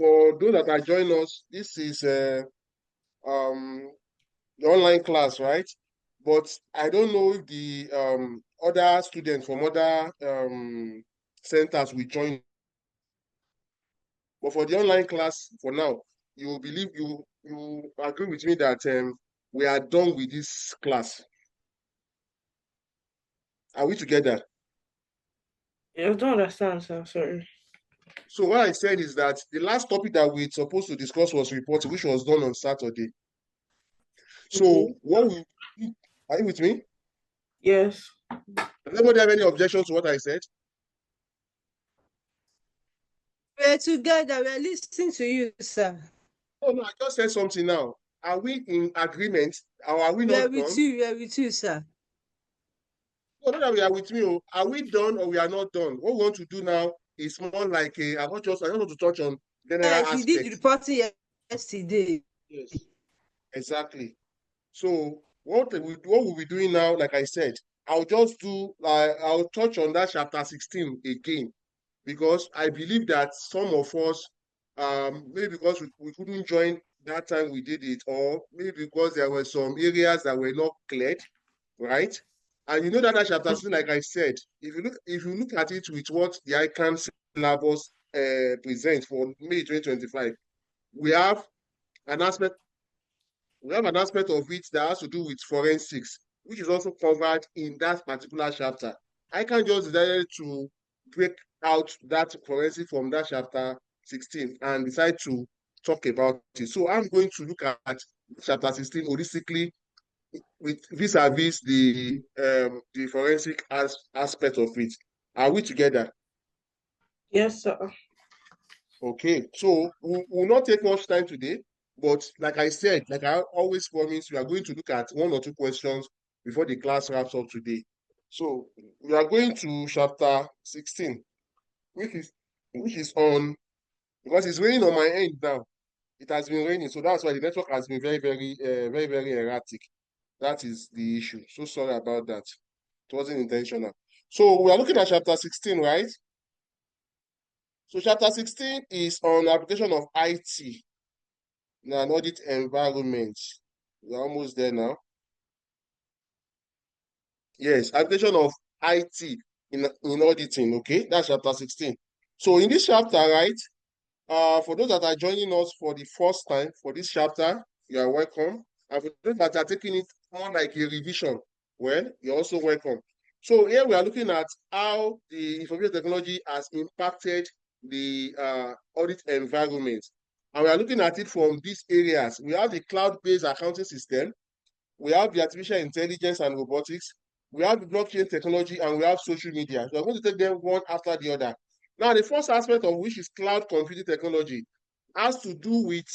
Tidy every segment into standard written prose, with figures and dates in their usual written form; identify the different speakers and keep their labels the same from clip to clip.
Speaker 1: for those that are joining us, this is the online class, right? But I don't know if the other students from other centers will join. But for the online class, for now, you believe you agree with me that we are done with this class. Are we together?
Speaker 2: I don't understand, sir. Sorry.
Speaker 1: So what I said is that the last topic that we supposed to discuss was reporting, which was done on Saturday. So
Speaker 2: Okay.
Speaker 1: what we are you with me?
Speaker 2: Yes.
Speaker 1: Does anybody have any objection to what I said?
Speaker 3: We're together. We're listening to you, sir.
Speaker 1: Oh no, I just said something now. Are we in agreement or are we
Speaker 3: We're
Speaker 1: not
Speaker 3: with
Speaker 1: done?
Speaker 3: you. We're with you, sir.
Speaker 1: No, not that we are with me. Oh. Are we done or we are not done? What we want to do now is more like I just want to touch on general
Speaker 3: Yes, we did
Speaker 1: aspects.
Speaker 3: reporting yesterday.
Speaker 1: Yes, exactly. So what we'll be doing now, like I said, I'll just do I'll touch on that chapter 16 again because I believe that some of us maybe because we couldn't join that time we did it, or maybe because there were some areas that were not cleared, right? And you know that chapter 16, like I said, if you look at it with what the ICAN syllabus presents for May 2025, we have an aspect we have an aspect of it that has to do with forensics, which is also covered in that particular chapter. I can just decided to break out that forensic from that chapter 16 and decide to talk about it. So I'm going to look at chapter 16 holistically with vis-a-vis the forensic aspect of it. Are we together?
Speaker 2: Yes, sir.
Speaker 1: Okay, so we'll not take much time today, but like I said, like I always promise, we are going to look at one or two questions before the class wraps up today. So we are going to chapter 16, which is on because it's raining on my end now. It has been raining, so that's why the network has been very erratic. That is the issue. So sorry about that. It wasn't intentional. So we are looking at chapter 16, right? So chapter 16 is on application of IT in an audit environment. We're almost there now. Yes, application of IT in auditing, okay? That's chapter 16. So in this chapter, right, for those that are joining us for the first time for this chapter, you are welcome. And for those that are taking it more like a revision, well, you're also welcome. So here we are looking at how the information technology has impacted the audit environment. And we are looking at it from these areas. We have the cloud-based accounting system, we have the artificial intelligence and robotics, we have the blockchain technology, and we have social media. So I'm going to take them one after the other. Now, the first aspect of which is cloud computing technology has to do with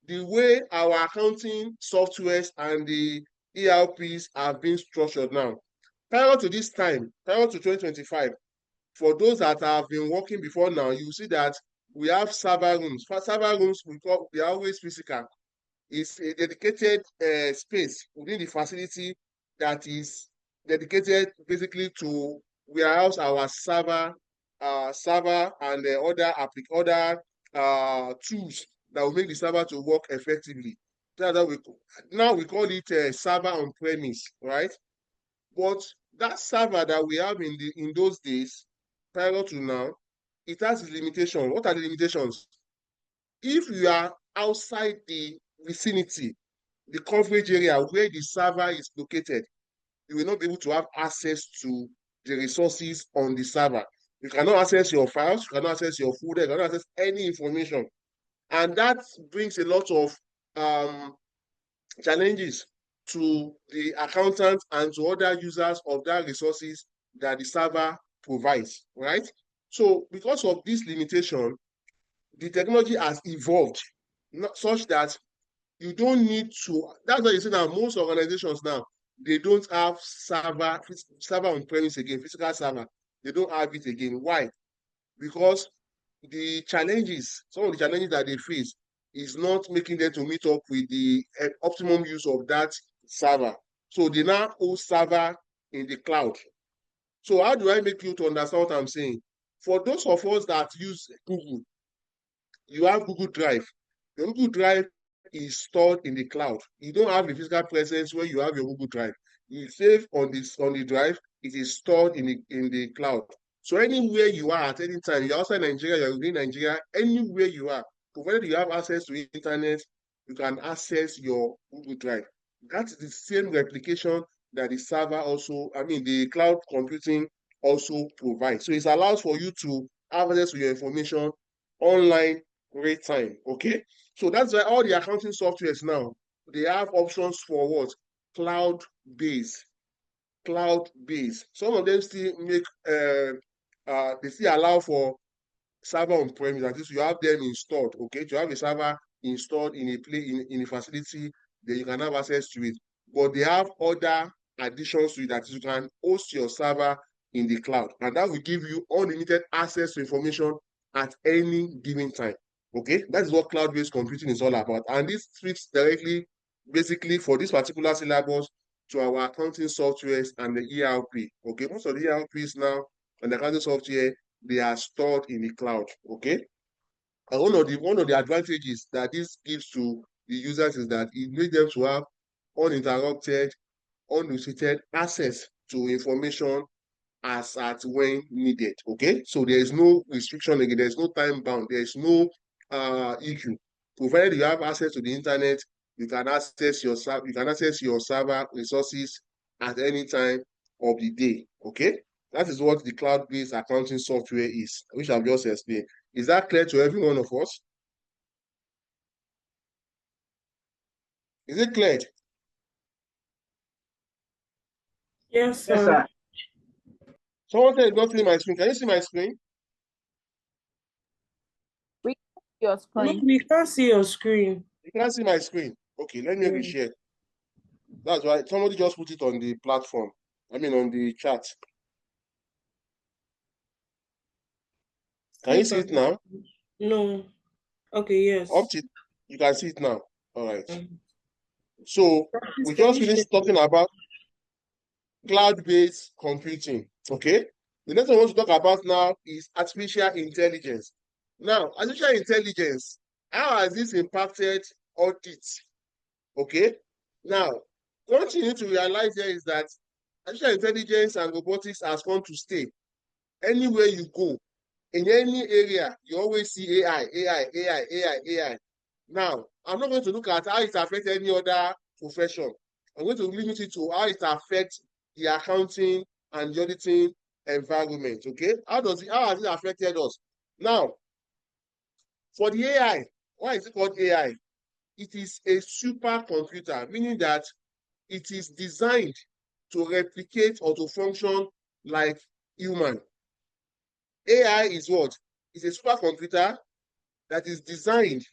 Speaker 1: the way our accounting softwares and the ERPs are being structured now. Prior to this time, prior to 2025, for those that have been working before now, you see that we have server rooms. For server rooms, they are always physical. It's a dedicated space within the facility that is dedicated basically to warehouse our server and other tools that will make the server to work effectively. Now we call it server on premise, right? But that server that we have in those days, prior to now, it has its limitation. What are the limitations? If you are outside the vicinity, the coverage area where the server is located, you will not be able to have access to the resources on the server. You cannot access your files, you cannot access your folder, you cannot access any information. And that brings a lot of challenges to the accountant and to other users of that resources that the server provides, right? So because of this limitation, the technology has evolved such that you don't need to. That's why you see that most organizations now, they don't have server on premise again, physical server. They don't have it again. Why? Because some of the challenges that they face is not making them to meet up with the optimum use of that server. So they now host server in the cloud. So how do I make you to understand what I'm saying? For those of us that use Google, you have Google Drive. Your Google Drive is stored in the cloud. You don't have a physical presence where you have your Google Drive. You save on the drive, it is stored in the cloud. So anywhere you are at any time, you're outside Nigeria, you're within Nigeria, anywhere you are, provided you have access to internet, you can access your Google Drive. That's the same replication that the server also, the cloud computing also provides. So it allows for you to have access to your information online real time. Okay. So that's why all the accounting softwares now, they have options for what? Cloud-based. Cloud-based. Some of them still make they still allow for server on premise. That is, you have them installed. Okay, you have a server installed in a facility, then you can have access to it. But they have other additions to it, that is, you can host your server in the cloud, and that will give you unlimited access to information at any given time. Okay, that is what cloud-based computing is all about, and this fits directly, basically, for this particular syllabus to our accounting softwares and the ERP. Okay, most of the ERPs now and the accounting software, they are stored in the cloud. Okay, and one of the advantages that this gives to the users is that it makes them to have uninterrupted, unrestricted access to information as at when needed. Okay, so there is no restriction again, there's no time bound, there's no EQ. Provided you have access to the internet, you can access your server resources at any time of the day. Okay, that is what the cloud-based accounting software is, which I've just explained. Is that clear to every one of us? Is it clear?
Speaker 2: Yes,
Speaker 4: Yes,
Speaker 2: sir.
Speaker 4: sir.
Speaker 1: Someone said, "Not see my screen." Can you see my screen?
Speaker 5: We your
Speaker 2: No,
Speaker 5: screen.
Speaker 2: we can't see your screen.
Speaker 1: You can't see my screen. Okay, let me reshare. That's why somebody just put it on the platform. On the chat. Can you see it now?
Speaker 2: No. Okay, yes.
Speaker 1: You can see it now. All right.
Speaker 2: Mhm.
Speaker 1: So
Speaker 2: Please,
Speaker 1: we
Speaker 2: can
Speaker 1: just
Speaker 2: you
Speaker 1: finished
Speaker 2: share?
Speaker 1: talking about cloud-based computing. Okay. The next one I want to talk about now is artificial intelligence. Now, artificial intelligence, how has this impacted audit? Okay. Now, one thing you need to realize here is that artificial intelligence and robotics has come to stay. Anywhere you go, in any area, you always see AI, AI, AI, AI, AI. Now, I'm not going to look at how it affects any other profession. I'm going to limit it to how it affects the accounting and the auditing environment. Okay, how has it affected us? Now, for the AI, why is it called AI? It is a supercomputer, meaning that it is designed to replicate or to function like human. AI is what? It's a supercomputer that is designed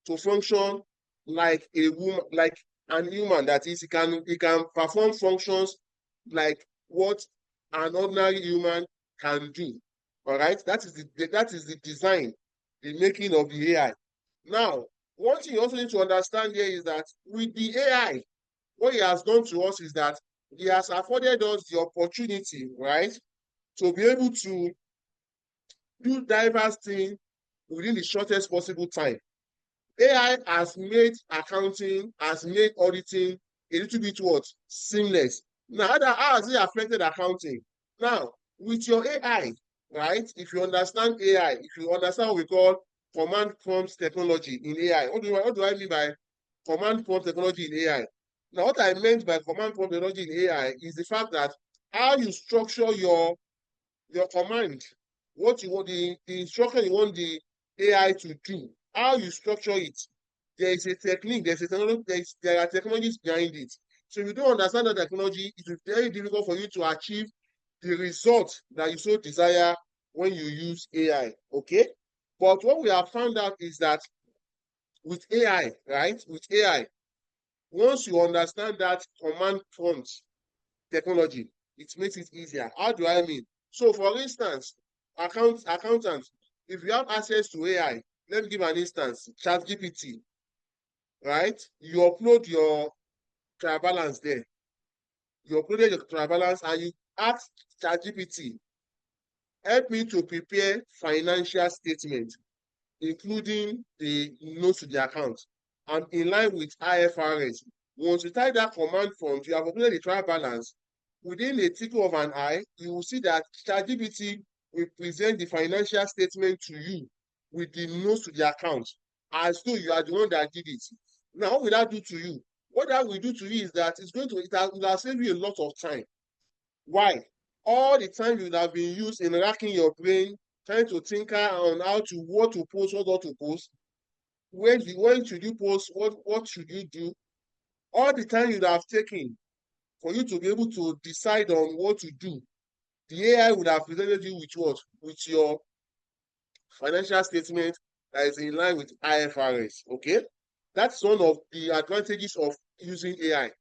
Speaker 1: to function like a woman, like an human. That is, it can perform functions like what an ordinary human can do. All right, that is the design, the making of the AI. Now, one thing you also need to understand here is that with the AI, what it has done to us is that it has afforded us the opportunity, right, to be able to do diverse things within the shortest possible time. AI has made accounting, has made auditing a little bit what? Seamless. Now, how has it affected accounting? Now, with your AI, right? If you understand AI, if you understand what we call command prompt technology in AI, what do I mean by command prompt technology in AI? Now, what I meant by command prompt technology in AI is the fact that how you structure your command, what you want, the instruction you want the AI to do, how you structure it. There is a technique, there are technologies behind it. So if you don't understand that technology, it will be very difficult for you to achieve the result that you so desire when you use AI. Okay? But what we have found out is that with AI, right? With AI, once you understand that command prompt technology, it makes it easier. How do I mean? So for instance, accountants, if you have access to AI, let me give an instance, ChatGPT, right? You upload your trial balance there. You uploaded your trial balance and you ask ChatGPT help me to prepare financial statement, including the notes to the account, and in line with IFRS. Once you type that command prompt, you have completed the trial balance. Within a tick of an eye, you will see that ChatGPT will present the financial statement to you with the notes to the account, as though you are the one that did it. Now, what will that do to you? What that will do to you is that it will save you a lot of time. Why? All the time you would have been used in racking your brain, trying to tinker on what to post, what not to post, when should you post, what should you do, all the time you'd have taken for you to be able to decide on what to do, the AI would have presented you with what? With your financial statement that is in line with IFRS. Okay, that's one of the advantages of using AI.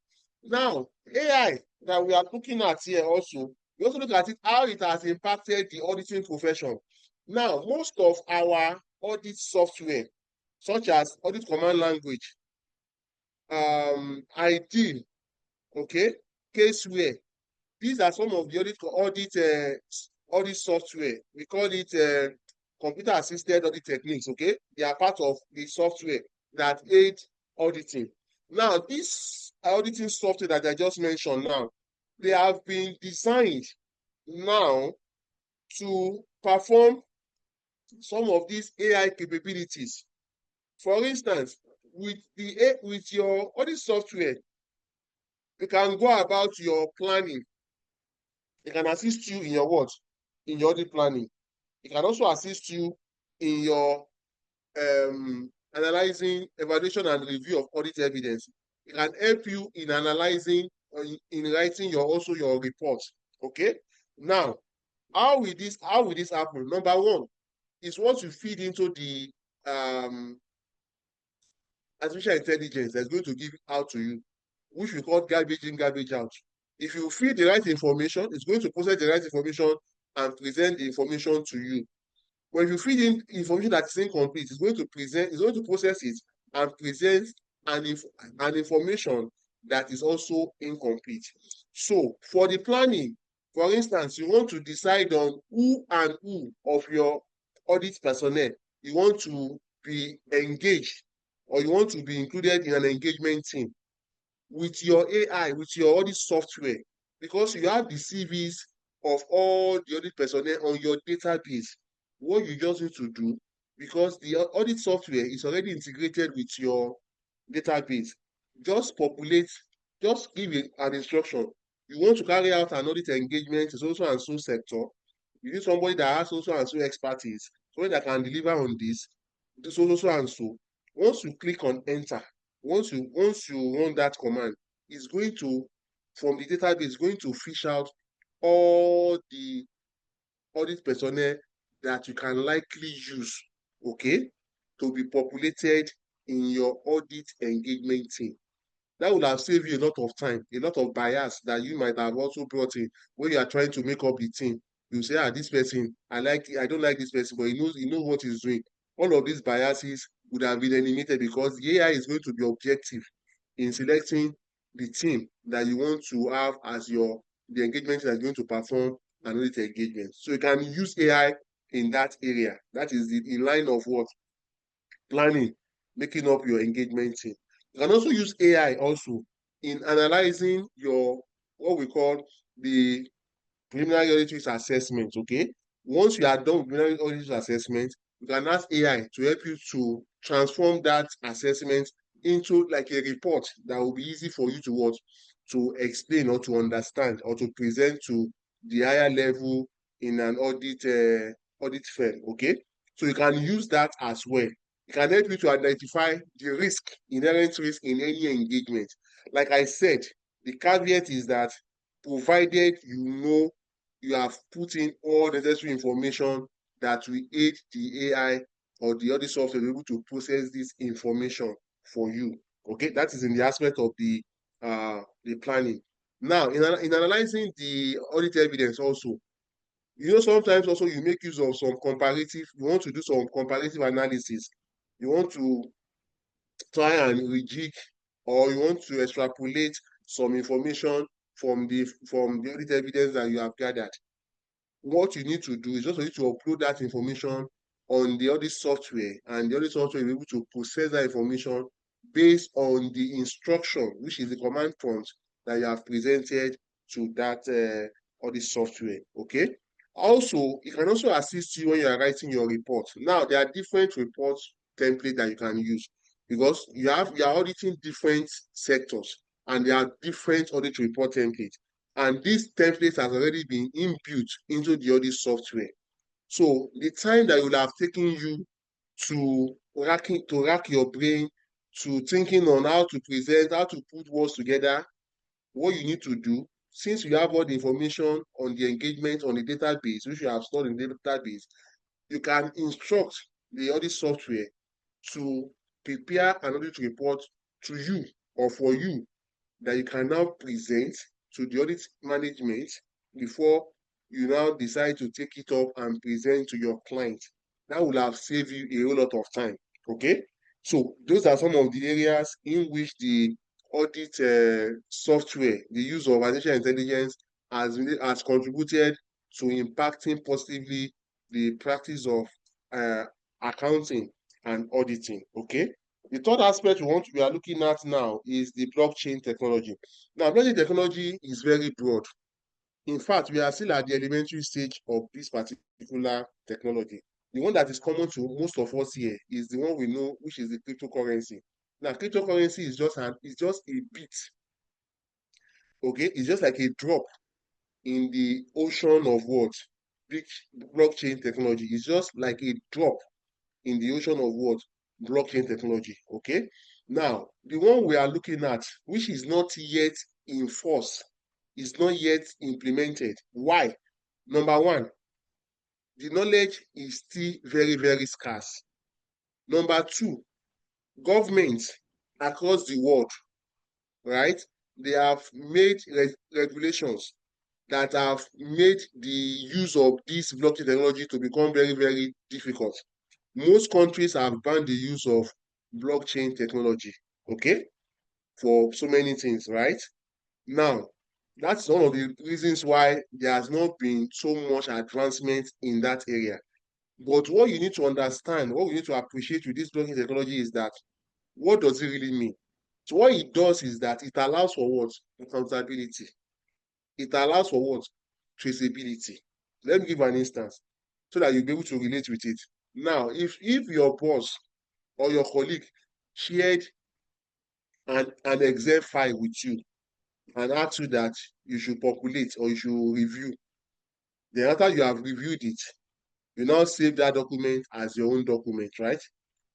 Speaker 1: Now, AI that we are looking at here also, we also look at it how it has impacted the auditing profession. Now, most of our audit software, such as audit command language, ID, okay, caseware, these are some of the audit software. We call it computer assisted audit techniques. Okay, they are part of the software that aid auditing. Now, this auditing software that I just mentioned now, they have been designed now to perform some of these AI capabilities. For instance, with your audit software, you can go about your planning. It can assist you in your what? In your audit planning. It can also assist you in your analyzing, evaluation, and review of audit evidence. It can help you in analyzing, in writing your report. Okay. Now, how will this happen? Number one is once you feed into the artificial intelligence that's going to give out to you, which we call garbage in, garbage out. If you feed the right information, it's going to process the right information and present the information to you. When you feed in information that is incomplete, it's going to process it and present an information that is also incomplete. So for the planning, for instance, you want to decide on who and who of your audit personnel you want to be engaged, or you want to be included in an engagement team. With your AI, with your audit software, because you have the CVs of all the audit personnel on your database. What you just need to do, because the audit software is already integrated with your database, just give it an instruction. You want to carry out an audit engagement in so and so sector. You need somebody that has so and so expertise, somebody that can deliver on this, so and so. Once you click on enter, once you run that command, it's going to, from the database, going to fish out all the audit personnel that you can likely use, okay, to be populated in your audit engagement team. That would have saved you a lot of time, a lot of bias that you might have also brought in when you are trying to make up the team. You say, this person, I don't like this person, but he knows what he's doing. All of these biases would have been eliminated because the AI is going to be objective in selecting the team that you want to have as the engagement that is going to perform an audit engagement. So you can use AI in that area. That is in line of what? Planning, making up your engagement team. You can also use AI also in analyzing what we call the preliminary audit risk assessment. Okay, once you are done with preliminary audit risk assessment, you can ask AI to help you to transform that assessment into like a report that will be easy for you to explain or to understand or to present to the higher level in an audit firm. Okay, so you can use that as well. It can help you to identify the inherent risk in any engagement. Like I said, the caveat is that provided you have put in all necessary information that will aid the AI or the audit software to be able to process this information for you. Okay, that is in the aspect of the planning. Now, in analyzing the audit evidence also, sometimes also you make use of you want to do some comparative analysis. You want to try and rejig, or you want to extrapolate some information from the audit evidence that you have gathered. what you need to do is just for you to upload that information on the audit software, and the audit software will be able to process that information based on the instruction, which is the command prompt that you have presented to that audit software. Okay. Also, it can also assist you when you are writing your report. Now, there are different report templates that you can use, because you are auditing different sectors, and there are different audit report templates. And this template has already been inbuilt into the audit software. So the time that will have taken you to rack your brain, to thinking on how to present, how to put words together, what you need to do, since you have all the information on the engagement on the database, which you have stored in the database, you can instruct the audit software to prepare an audit report to you or for you, that you can now present to the audit management before you now decide to take it up and present to your client. That will have saved you a whole lot of time. Okay. So those are some of the areas in which the audit software, the use of artificial intelligence, has contributed to impacting positively the practice of accounting and auditing. Okay. The third aspect we are looking at now is the blockchain technology. Now, blockchain technology is very broad. In fact, we are still at the elementary stage of this particular technology. The one that is common to most of us here is the one we know, which is the cryptocurrency. Now, cryptocurrency is just a bit, okay? It's just like a drop in the ocean of what? Blockchain technology. It's just like a drop in the ocean of what? Blockchain technology. Okay. Now, the one we are looking at, which is not yet in force, is not yet implemented. Why? Number one, the knowledge is still very, very scarce. Number two, governments across the world, right? They have made regulations that have made the use of this blockchain technology to become very, very difficult. Most countries have banned the use of blockchain technology, okay, for so many things, right? Now, that's one of the reasons why there has not been so much advancement in that area. But what you need to understand, what we need to appreciate with this blockchain technology is that, what does it really mean? So what it does is that it allows for what? Accountability. It allows for what? Traceability. Let me give an instance so that you'll be able to relate with it. Now, if your boss or your colleague shared an Excel file with you and asked you that you should populate or you should review, then after you have reviewed it, you now save that document as your own document, right?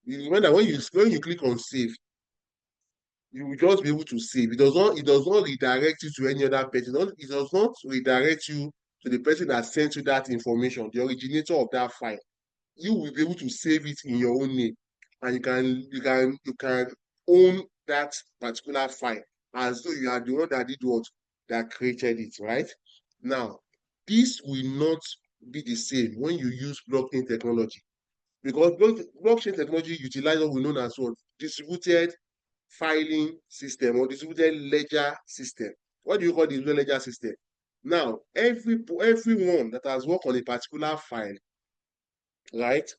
Speaker 1: You remember when you click on save, you will just be able to save. It does not redirect you to any other person. It does not redirect you to the person that sent you that information, the originator of that file. You will be able to save it in your own name, and you can own that particular file as though you are the one that did what, that created it, right? Now, this will not be the same when you use blockchain technology, because blockchain technology utilizes what we know as what, distributed filing system or distributed ledger system. What do you call distributed ledger system? Now, everyone that has worked on a particular file, right,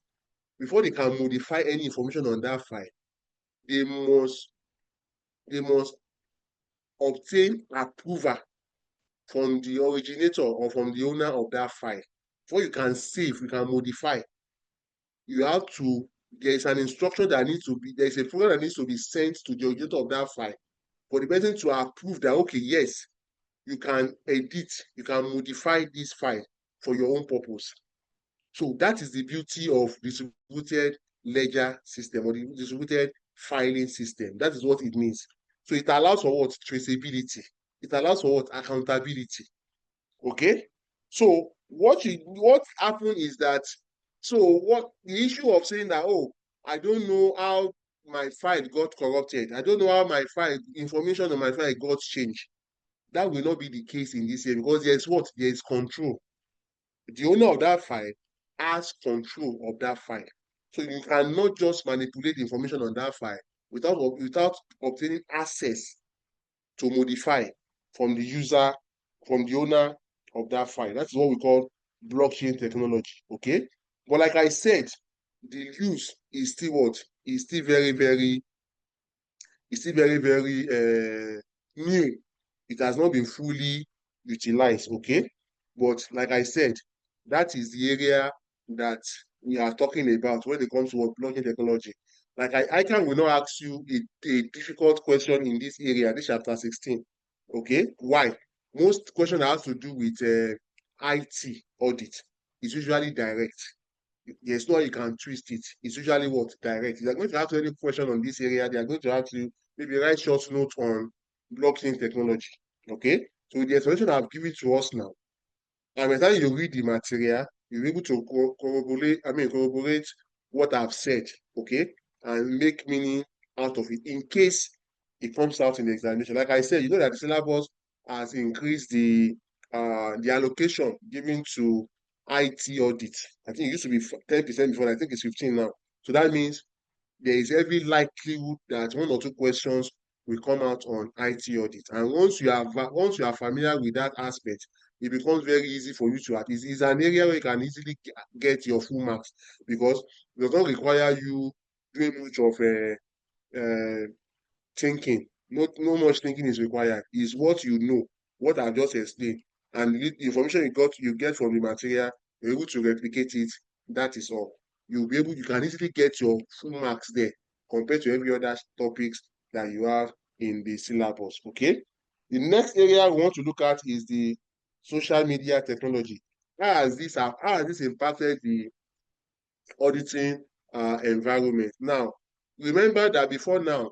Speaker 1: before they can modify any information on that file, they must obtain approval from the originator or from the owner of that file. Before you can save, you can modify, you have to, there's an instruction that needs to be, there's a program that needs to be sent to the originator of that file for the person to approve that, okay, yes, you can edit, you can modify this file for your own purpose. So that is the beauty of distributed ledger system or the distributed filing system. That is what it means. So it allows for what? Traceability. It allows for what? Accountability. Okay. So what happened is that, so what the issue of saying that, oh, I don't know how my file got corrupted, I don't know how my file information on my file got changed. That will not be the case in this year, because there's what? There's control. The owner of that file has control of that file. So you cannot just manipulate the information on that file without obtaining access to modify from the user, from the owner of that file. That's what we call blockchain technology. Okay, but like I said, the use is still what? Is still very, very, is still very, very new. It has not been fully utilized. Okay, but like I said, that is the area that we are talking about when it comes to what blockchain technology. Like ICAN will not ask you a difficult question in this area, this chapter 16. Okay, why? Most question has to do with IT audit. It's usually direct. There's no way you can twist it. It's usually what? Direct. If they're going to ask you any question on this area, they are going to ask you maybe write short note on blockchain technology. Okay? So with the explanation I've given to us now, and by the time you read the material, you'll be able to corroborate what I've said, okay, and make meaning out of it in case it comes out in the examination. Like I said, you know that the syllabus has increased the allocation given to IT audit. I think it used to be 10% before, I think it's 15 now. So that means there is every likelihood that one or two questions will come out on IT audit. And once you are familiar with that aspect, it becomes very easy for you to it's an area where you can easily get your full marks because it does not require you doing much of thinking. No much thinking is required. It's what you know, what I've just explained. And the information you get from the material, you're able to replicate it. That is all. You can easily get your full marks there compared to every other topics that you have in the syllabus. Okay. The next area we want to look at is the social media technology. How has this impacted the auditing environment? Now, remember that before now,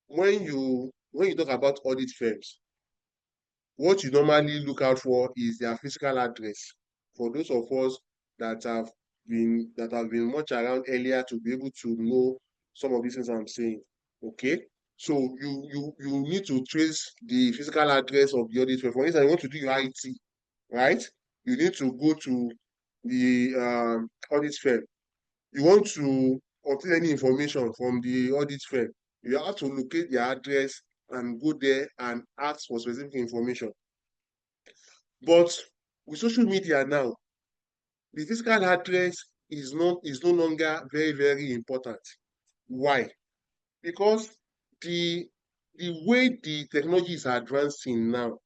Speaker 1: when you talk about audit firms, what you normally look out for is their physical address. For those of us that have been much around earlier to be able to know some of these things I'm saying. Okay. So you need to trace the physical address of the audit firm. For instance, you want to do your IT, right? You need to go to the audit firm. You want to obtain any information from the audit firm, you have to locate their address and go there and ask for specific information. But with social media now, the physical address is no longer very, very important. Why? Because the the way the technology is advancing now,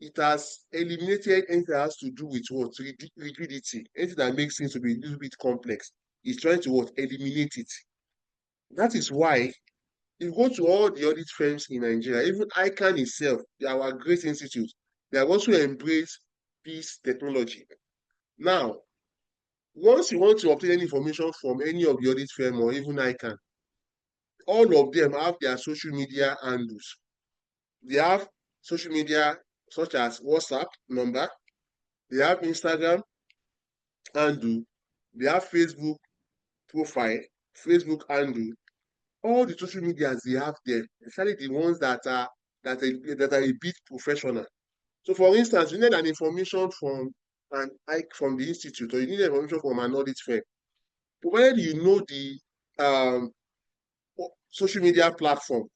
Speaker 1: it has eliminated anything that has to do with what rigidity, anything that makes things to be a little bit complex. It's trying to what eliminate it. That is why you go to all the audit firms in Nigeria, even ICAN itself, our great institute, they have also embraced this technology. Now, once you want to obtain any information from any of the audit firm or even ICAN, all of them have their social media handles. They have social media such as WhatsApp number, they have Instagram handle, they have Facebook profile, Facebook handle, all the social medias they have there, especially the ones that are a bit professional. So, for instance, you need an information from the institute, or you need information from an audit firm. Provided you know the um, social media platform,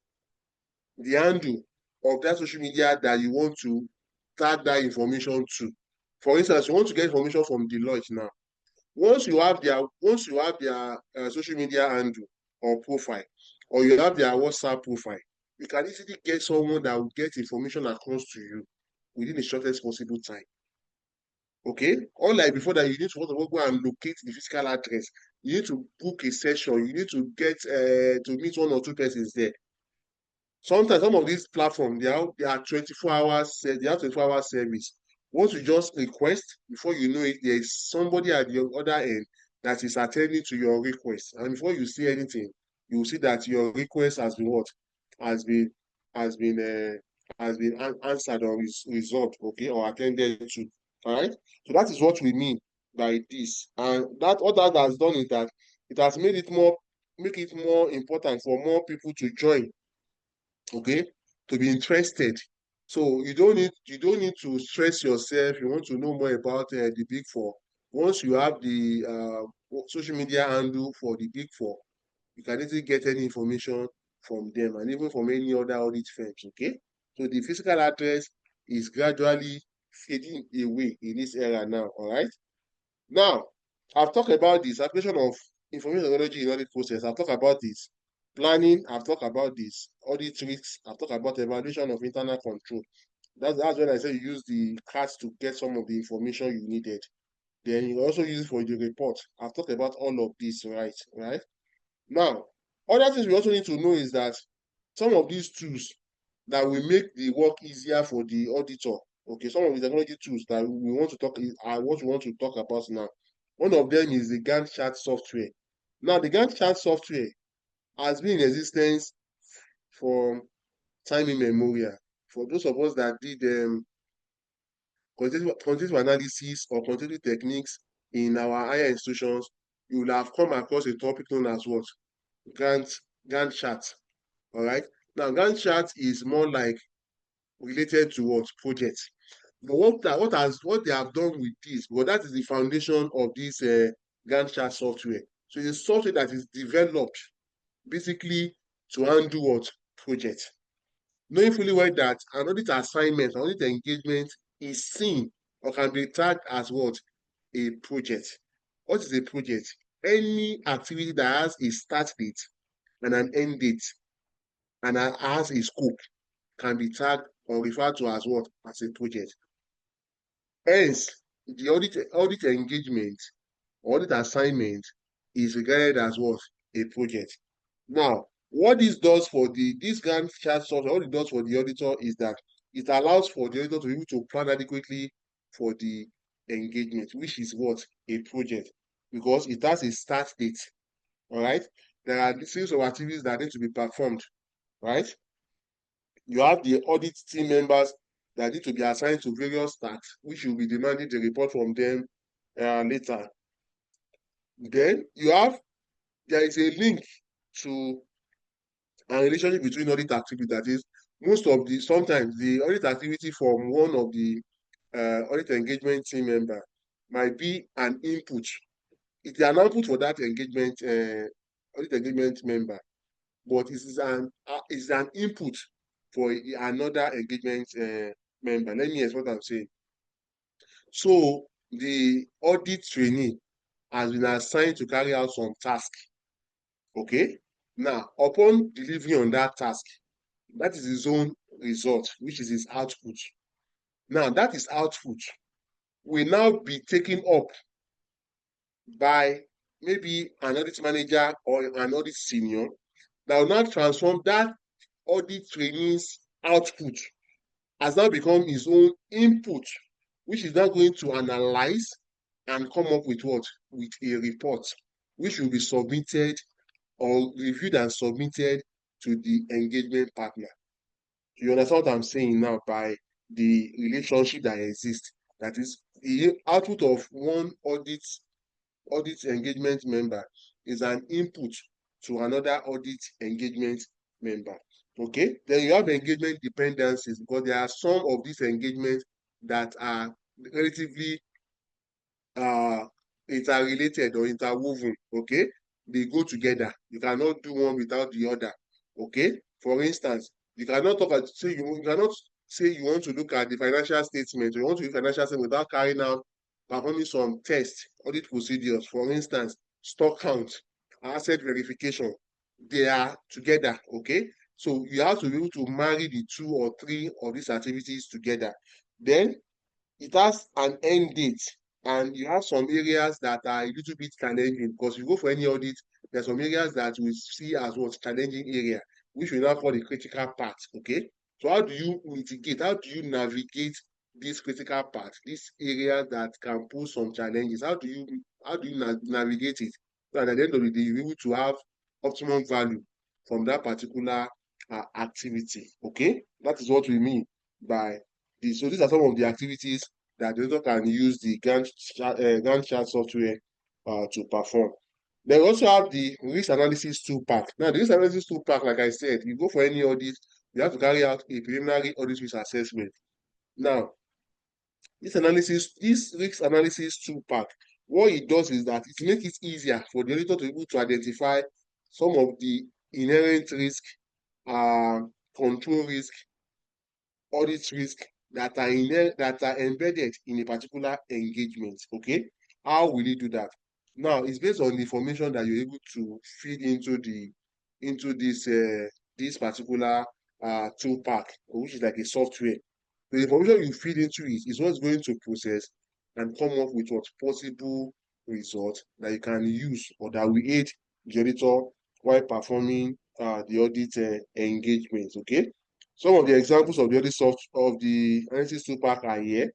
Speaker 1: the handle of that social media that you want to tag that information to. For instance, you want to get information from Deloitte now. Once you have their social media handle or profile, or you have their WhatsApp profile, you can easily get someone that will get information across to you within the shortest possible time. Okay? Unlike before that, you need to go and locate the physical address. You need to book a session. You need to get to meet one or two persons there. Sometimes some of these platforms they are 24 hours, they have 24 hour service. Once you just request, before you know it, there is somebody at the other end that is attending to your request. And before you see anything, you will see that your request has been what? Has been has been answered or resolved, okay, or attended to. All right. So that is what we mean by this. And that what that has done is that it has make it more important for more people to join, okay, to be interested. So you don't need to stress yourself. You want to know more about the big four. Once you have the social media handle for the big four, you can easily get any information from them and even from any other audit firms. Okay, so the physical address is gradually fading away in this era now. All right. Now, I've talked about this application of information technology in audit process. I've talked about this planning. I've talked about this audit risks. I've talked about evaluation of internal control. That's when I say you use the cards to get some of the information you needed. Then you also use it for the report. I've talked about all of this, right? Right. Now, other things we also need to know is that some of these tools that will make the work easier for the auditor. Okay, some of the technology tools that we want to talk are what we want to talk about now. One of them is the Gantt chart software. Now, the Gantt chart software has been in existence for time immemorial. For those of us that did quantitative analysis or quantitative techniques in our higher institutions, you will have come across a topic known as what? Gantt, Gantt chart. All right. Now, Gantt chart is more like related to what projects. But what they have done with this, because that is the foundation of this Gantt chart software. So it's a software that is developed basically to handle what projects. Knowing fully well that an audit assignment, an audit engagement is seen or can be tagged as what? A project. What is a project? Any activity that has a start date and an end date and has a scope can be tagged or referred to as what? As a project. Hence, the audit engagement, audit assignment is regarded as what? A project. Now, what this does for this Gantt chart software, what it does for the auditor is that it allows for the auditor to be able to plan adequately for the engagement, which is what? A project, because it has a start date. All right. There are a series of activities that need to be performed, right? You have the audit team members that need to be assigned to various tasks, which will be demanding the report from them later. Then there is a link to a relationship between audit activity. That is, sometimes the audit activity from one of the audit engagement team member might be an input. It's an output for that audit engagement member, but it's an input for another engagement member. Let me explain what I'm saying. So the audit trainee has been assigned to carry out some task. Okay. Now, upon delivery on that task, that is his own result, which is his output. Now, that is output will now be taken up by maybe an audit manager or an audit senior that will now transform that audit trainee's output has now become his own input, which is now going to analyze and come up with what? With a report, which will be submitted or reviewed and submitted to the engagement partner. You understand what I'm saying now by the relationship that exists? That is, the output of one audit engagement member is an input to another audit engagement member. Okay, then you have engagement dependencies, because there are some of these engagements that are relatively interrelated or interwoven. Okay, they go together. You cannot do one without the other. Okay, for instance, you cannot you cannot say you want to look at the financial statement, or you want to do financial statement without carrying out performing some tests, audit procedures. For instance, stock count, asset verification, they are together. Okay, so you have to be able to marry the 2 or 3 of these activities together. Then it has an end date, and you have some areas that are a little bit challenging, because you go for any audit, there's some areas that we see as what challenging area, which we now call the critical part. Okay, so how do you mitigate, how do you navigate this critical part, this area that can pose some challenges? How do you navigate it, so that at the end of the day you're able to have optimum value from that particular activity? Okay, that is what we mean by this. So these are some of the activities that the user can use the Gantt chart software to perform. They also have the risk analysis tool pack. Now, the risk analysis tool pack, like I said, you go for any audit, you have to carry out a preliminary audit risk assessment. Now, this risk analysis tool pack, what it does is that it makes it easier for the auditor to be able to identify some of the inherent risk, control risk, audit risk that are embedded in a particular engagement. Okay, how will you do that? Now it's based on the information that you're able to feed into this particular tool pack, which is like a software. The information you feed into it is what's going to process and come up with what possible result that you can use or that will aid the auditor while performing the audit engagement. Okay, some of the examples of the audit of the analysis tool pack are here,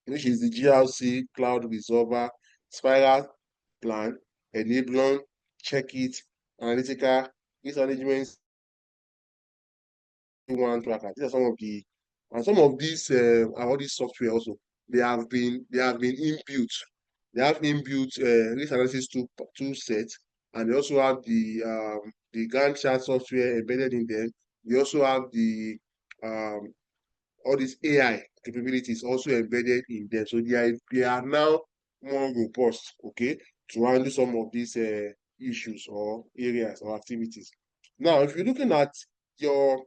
Speaker 1: which is the GRC, Cloud Resolver, Spiral Plan, Enablon, Check It, Analytical, Risk Management, one tracker. These are some of the, and some of these audit software also, they have been inbuilt. They have inbuilt risk analysis tool set, and they also have the Gantt chart software embedded in them. They also have the all these AI capabilities also embedded in them. So they are now more robust, okay, to handle some of these issues or areas or activities. Now, if you're looking at your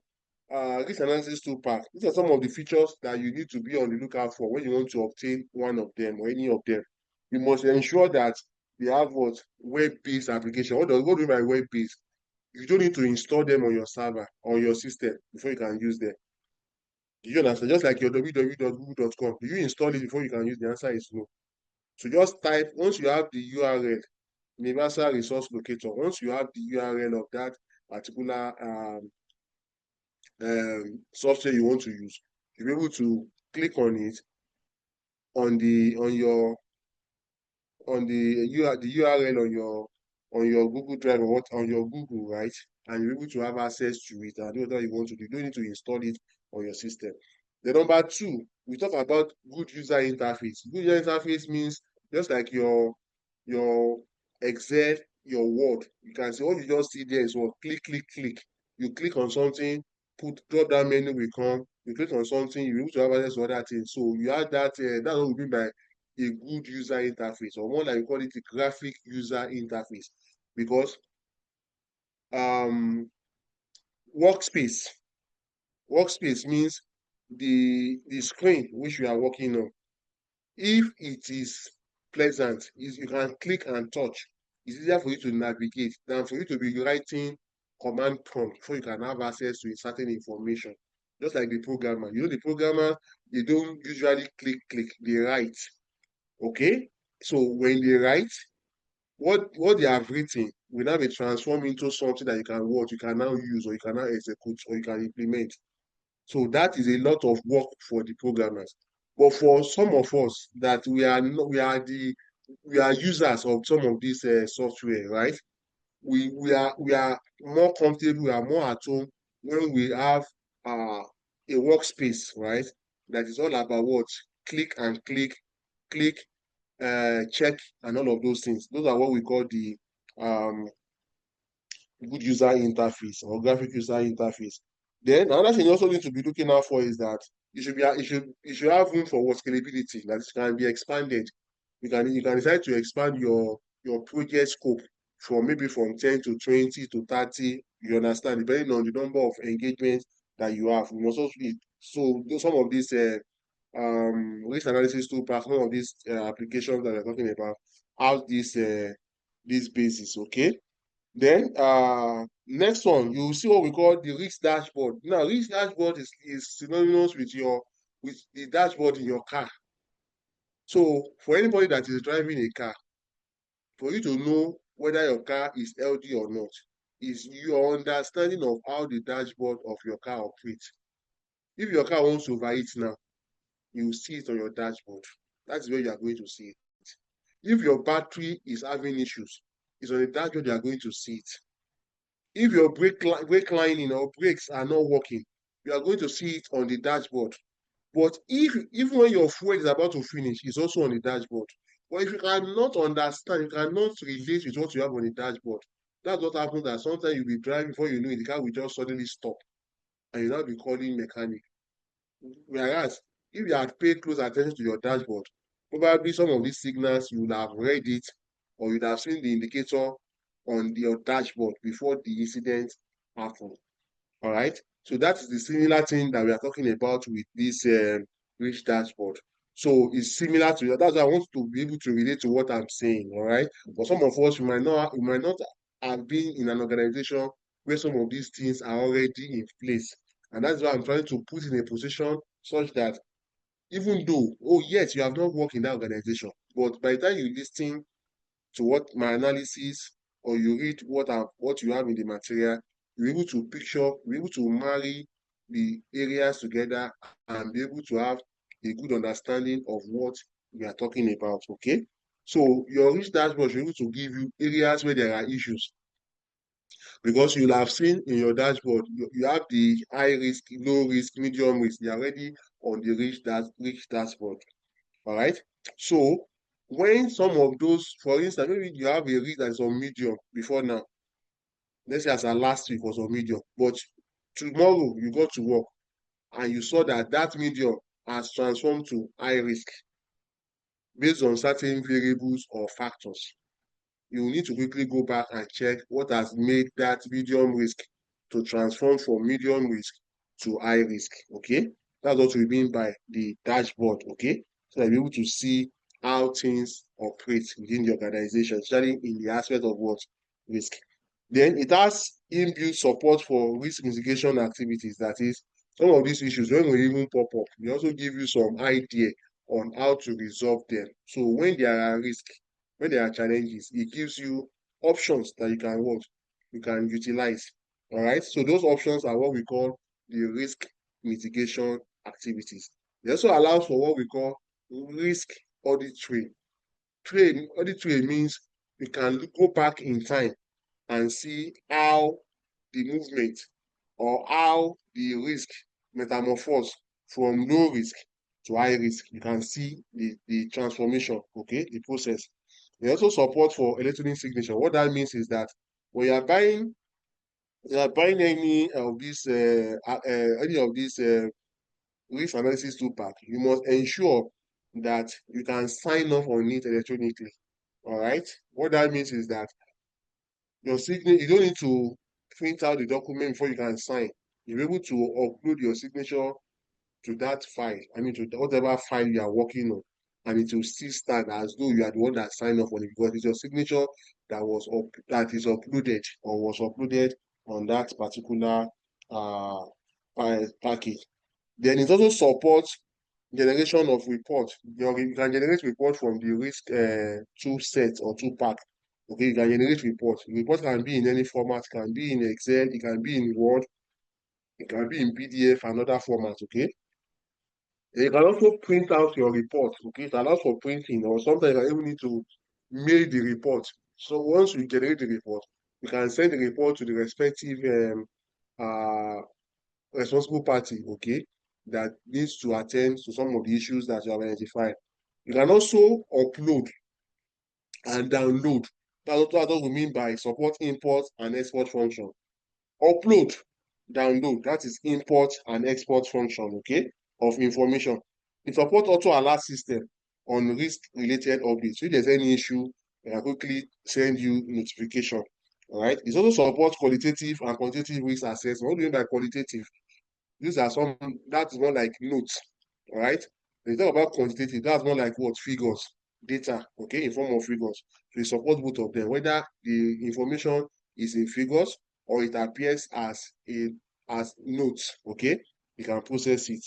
Speaker 1: risk analysis tool pack, these are some of the features that you need to be on the lookout for when you want to obtain one of them or any of them. You must ensure that they have what web-based application. What do you mean by web-based? You don't need to install them on your server or your system before you can use them. Do you understand? Just like your www.google.com. Do you install it before you can use? The answer is no. So just type, once you have the URL, Universal Resource Locator, once you have the URL of that particular software you want to use, you'll be able to click on it on the URL on your Google Drive or what on your Google, right? And you're able to have access to it and do whatever you want to do. You don't need to install it on your system. The number two, we talk about good user interface. Good user interface means just like your Excel, your Word. You can see what you just see there is what click, click, click. You click on something, drop down menu will come. You click on something, you're able to have access to other things. So you have that. That's what we mean by a good user interface, or more like we call it a graphic user interface, because um workspace workspace means the screen which you are working on. If it is pleasant, you can click and touch. It's easier for you to navigate than for you to be writing command prompt before you can have access to a certain information. Just like the programmer, the programmer, they don't usually click, they write. Okay, so when they write, what they have written will now be transformed into something that you can now use, or you can now execute, or you can implement. So that is a lot of work for the programmers. But for some of us that we are users of some of this software, right? We are more comfortable, we are more at home when we have a workspace, right? That is all about what click and click, check, and all of those things. Those are what we call the um, good user interface or graphic user interface. Then another thing you also need to be looking out for is that you should have room for what scalability that can be expanded. You can decide to expand your project scope from 10 to 20 to 30. You understand, depending on the number of engagements that you have. You must also some of these risk analysis tool pack, some of these applications that we're talking about have this basis, okay? Then next one, you see what we call the risk dashboard. Now, risk dashboard is synonymous with the dashboard in your car. So for anybody that is driving a car, for you to know whether your car is healthy or not, is your understanding of how the dashboard of your car operates. If your car wants to overheat now, you will see it on your dashboard. That's where you are going to see it. If your battery is having issues, it's on the dashboard you are going to see it. If your brake lining or brakes are not working, you are going to see it on the dashboard. But even when your fuel is about to finish, it's also on the dashboard. But if you cannot understand, you cannot relate with what you have on the dashboard, that's what happens, that sometimes you'll be driving, before you know it, the car will just suddenly stop and you'll not be calling mechanic. Whereas if you had paid close attention to your dashboard, probably some of these signals you would have read it, or you'd have seen the indicator on your dashboard before the incident happened. All right. So that is the similar thing that we are talking about with this rich dashboard. So it's similar to that. That's why I want to be able to relate to what I'm saying. All right. For some of us, we might not have been in an organization where some of these things are already in place. And that's why I'm trying to put in a position such that even though, oh yes, you have not worked in that organization, but by the time you listen to what my analysis or you read what you have in the material, you're able to picture, you're able to marry the areas together and be able to have a good understanding of what we are talking about. Okay. So your rich dashboard should be able to give you areas where there are issues because you'll have seen in your dashboard, you have the high risk, low risk, medium risk. They are already on the rich dashboard. All right. So when some of those, for instance, maybe you have a risk that is on medium before now. Let's say as our last week was on medium, but tomorrow you go to work and you saw that that medium has transformed to high risk based on certain variables or factors. You need to quickly go back and check what has made that medium risk to transform from medium risk to high risk. Okay, that's what we mean by the dashboard. Okay, so that you're able to see how things operate within the organization, especially in the aspect of what risk. Then it has inbuilt support for risk mitigation activities. That is, some of these issues, when we even pop up, we also give you some idea on how to resolve them. So when there are risk, when there are challenges, it gives you options that you can what you can utilize. All right. So those options are what we call the risk mitigation activities. It also allows for what we call risk audit trail. Audit trail means you can go back in time and see how the movement or how the risk metamorphose from low risk to high risk. You can see the transformation, okay, the process. They also support for electronic signature. What that means is that when you are buying any of these risk analysis tool pack, you must ensure that you can sign off on it electronically. All right. What that means is that your signature, you don't need to print out the document before you can sign. You're able to upload your signature to that file, I mean to whatever file you are working on, and it will still stand as though you are the one that signed off on it because it's your signature that is uploaded or was uploaded on that particular uh package. Then it also supports generation of report. You can generate report from the risk tool set or tool pack. Okay, you can generate report. Report can be in any format, can be in Excel, it can be in Word, it can be in PDF and other formats. Okay. You can also print out your report. Okay, it allows for printing, or sometimes you even need to mail the report. So once you generate the report, you can send the report to the respective uh responsible party, okay, that needs to attend to some of the issues that you have identified. You can also upload and download. That's what we mean by support import and export function. Upload, download, that is import and export function, okay, of information. It support auto alert system on risk related updates. So if there's any issue, it can quickly send you notification. All right. It also supports qualitative and quantitative risk assessment. What do you mean by qualitative? These are some, that's more like notes. All right. When you talk about quantitative, that's more like what? Figures, data, okay, in form of figures. So it supports both of them, whether the information is in figures or it appears as notes, okay, you can process it.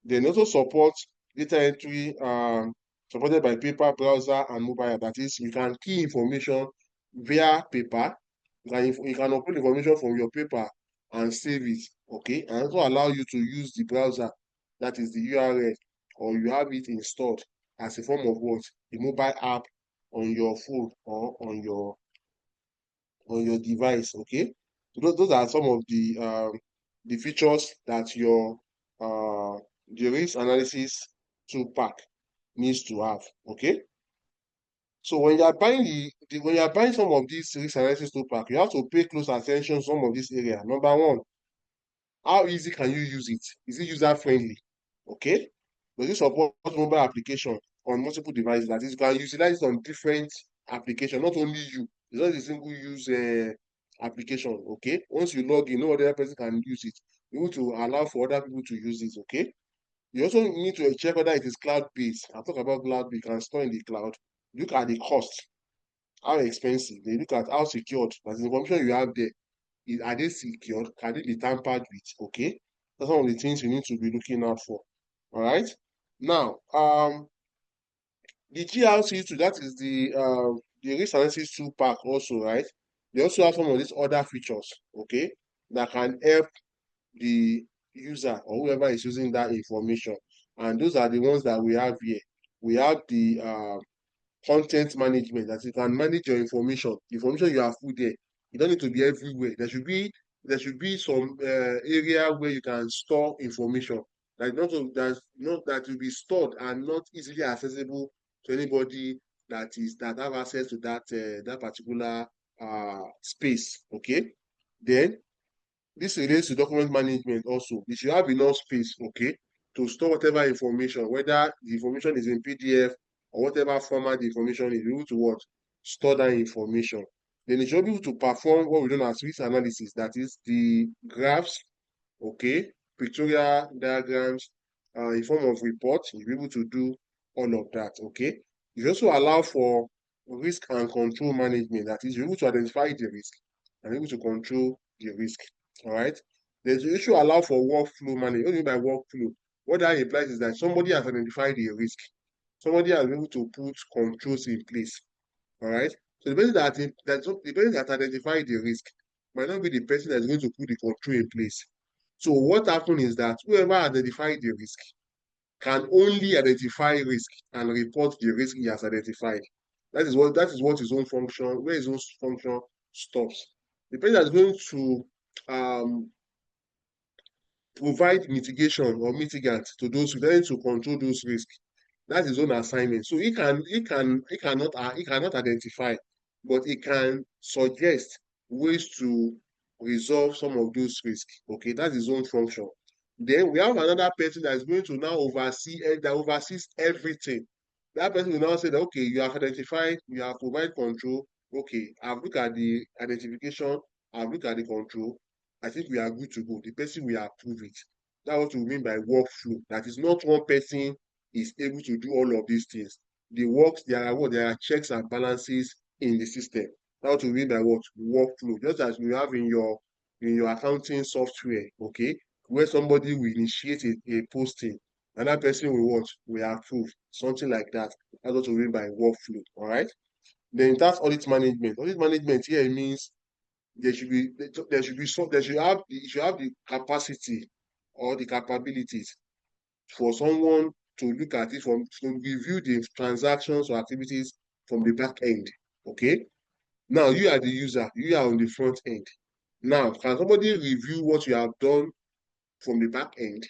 Speaker 1: Then also support data entry supported by paper, browser, and mobile. That is, you can key information via paper. You can upload information from your paper and save it, okay, and also allow you to use the browser, that is the URL, or you have it installed as a form of what? A mobile app on your phone or on your device, okay? So those are some of the features that your the risk analysis tool pack needs to have, okay? So when you are buying when you are buying some of these risk analysis tool pack, you have to pay close attention to some of this area. Number one, how easy can you use it? Is it user friendly? Okay. Does it support mobile application on multiple devices? That is, you can utilize it on different applications, not only you. It's not a single use application. Okay. Once you log in, no other person can use it. You need to allow for other people to use it, okay? You also need to check whether it is cloud-based. I'll talk about cloud, you can store in the cloud. Look at the cost, how expensive. They look at how secured. That's the information you have there. Are they secured? Can they be tampered with? Okay. That's one of the things you need to be looking out for. All right. Now, the GRC2, that is the risk analysis 2 pack also, right? They also have some of these other features, okay, that can help the user or whoever is using that information. And those are the ones that we have here. We have the content management, that you can manage your information you have put there. You don't need to be everywhere. There should be some area where you can store information that will be stored and not easily accessible to anybody that have access to that particular space. Okay, then this relates to document management also. You should have enough space, okay, to store whatever information, whether the information is in PDF or whatever format the information is, able to what? Store that information. Then it should be able to perform what we know as risk analysis, that is the graphs, okay, pictorial diagrams, in form of reports. You'll be able to do all of that, okay. You also allow for risk and control management, that is, you're able to identify the risk and able to control the risk. All right. There's the issue allow for workflow management. What do you mean by workflow? What that implies is that somebody has identified the risk. Somebody has been able to put controls in place. All right. So the person that identified the risk might not be the person that's going to put the control in place. So what happens is that whoever identified the risk can only identify risk and report the risk he has identified. That is what his own function, where his own function stops. The person that's going to provide mitigation or mitigant to those who need to control those risks. That's his own assignment. So he cannot identify, but he can suggest ways to resolve some of those risks. Okay, that's his own function. Then we have another person that is going to now that oversees everything. That person will now say that, okay, you have identified, you have provided control. Okay, I've looked at the identification, I've looked at the control. I think we are good to go. The person will approve it. That's what we mean by workflow. That is not one person is able to do all of these things. There are checks and balances in the system. That's what we mean by what? Workflow. Just as you have in your accounting software, okay, where somebody will initiate a posting, and that person will what? Will approve. Something like that. That's what we mean by workflow. All right. Then that's audit management. Audit management here means you should have the capacity or the capabilities for someone to look at it to review the transactions or activities from the back end. Okay. Now you are the user, you are on the front end. Now, can somebody review what you have done from the back end?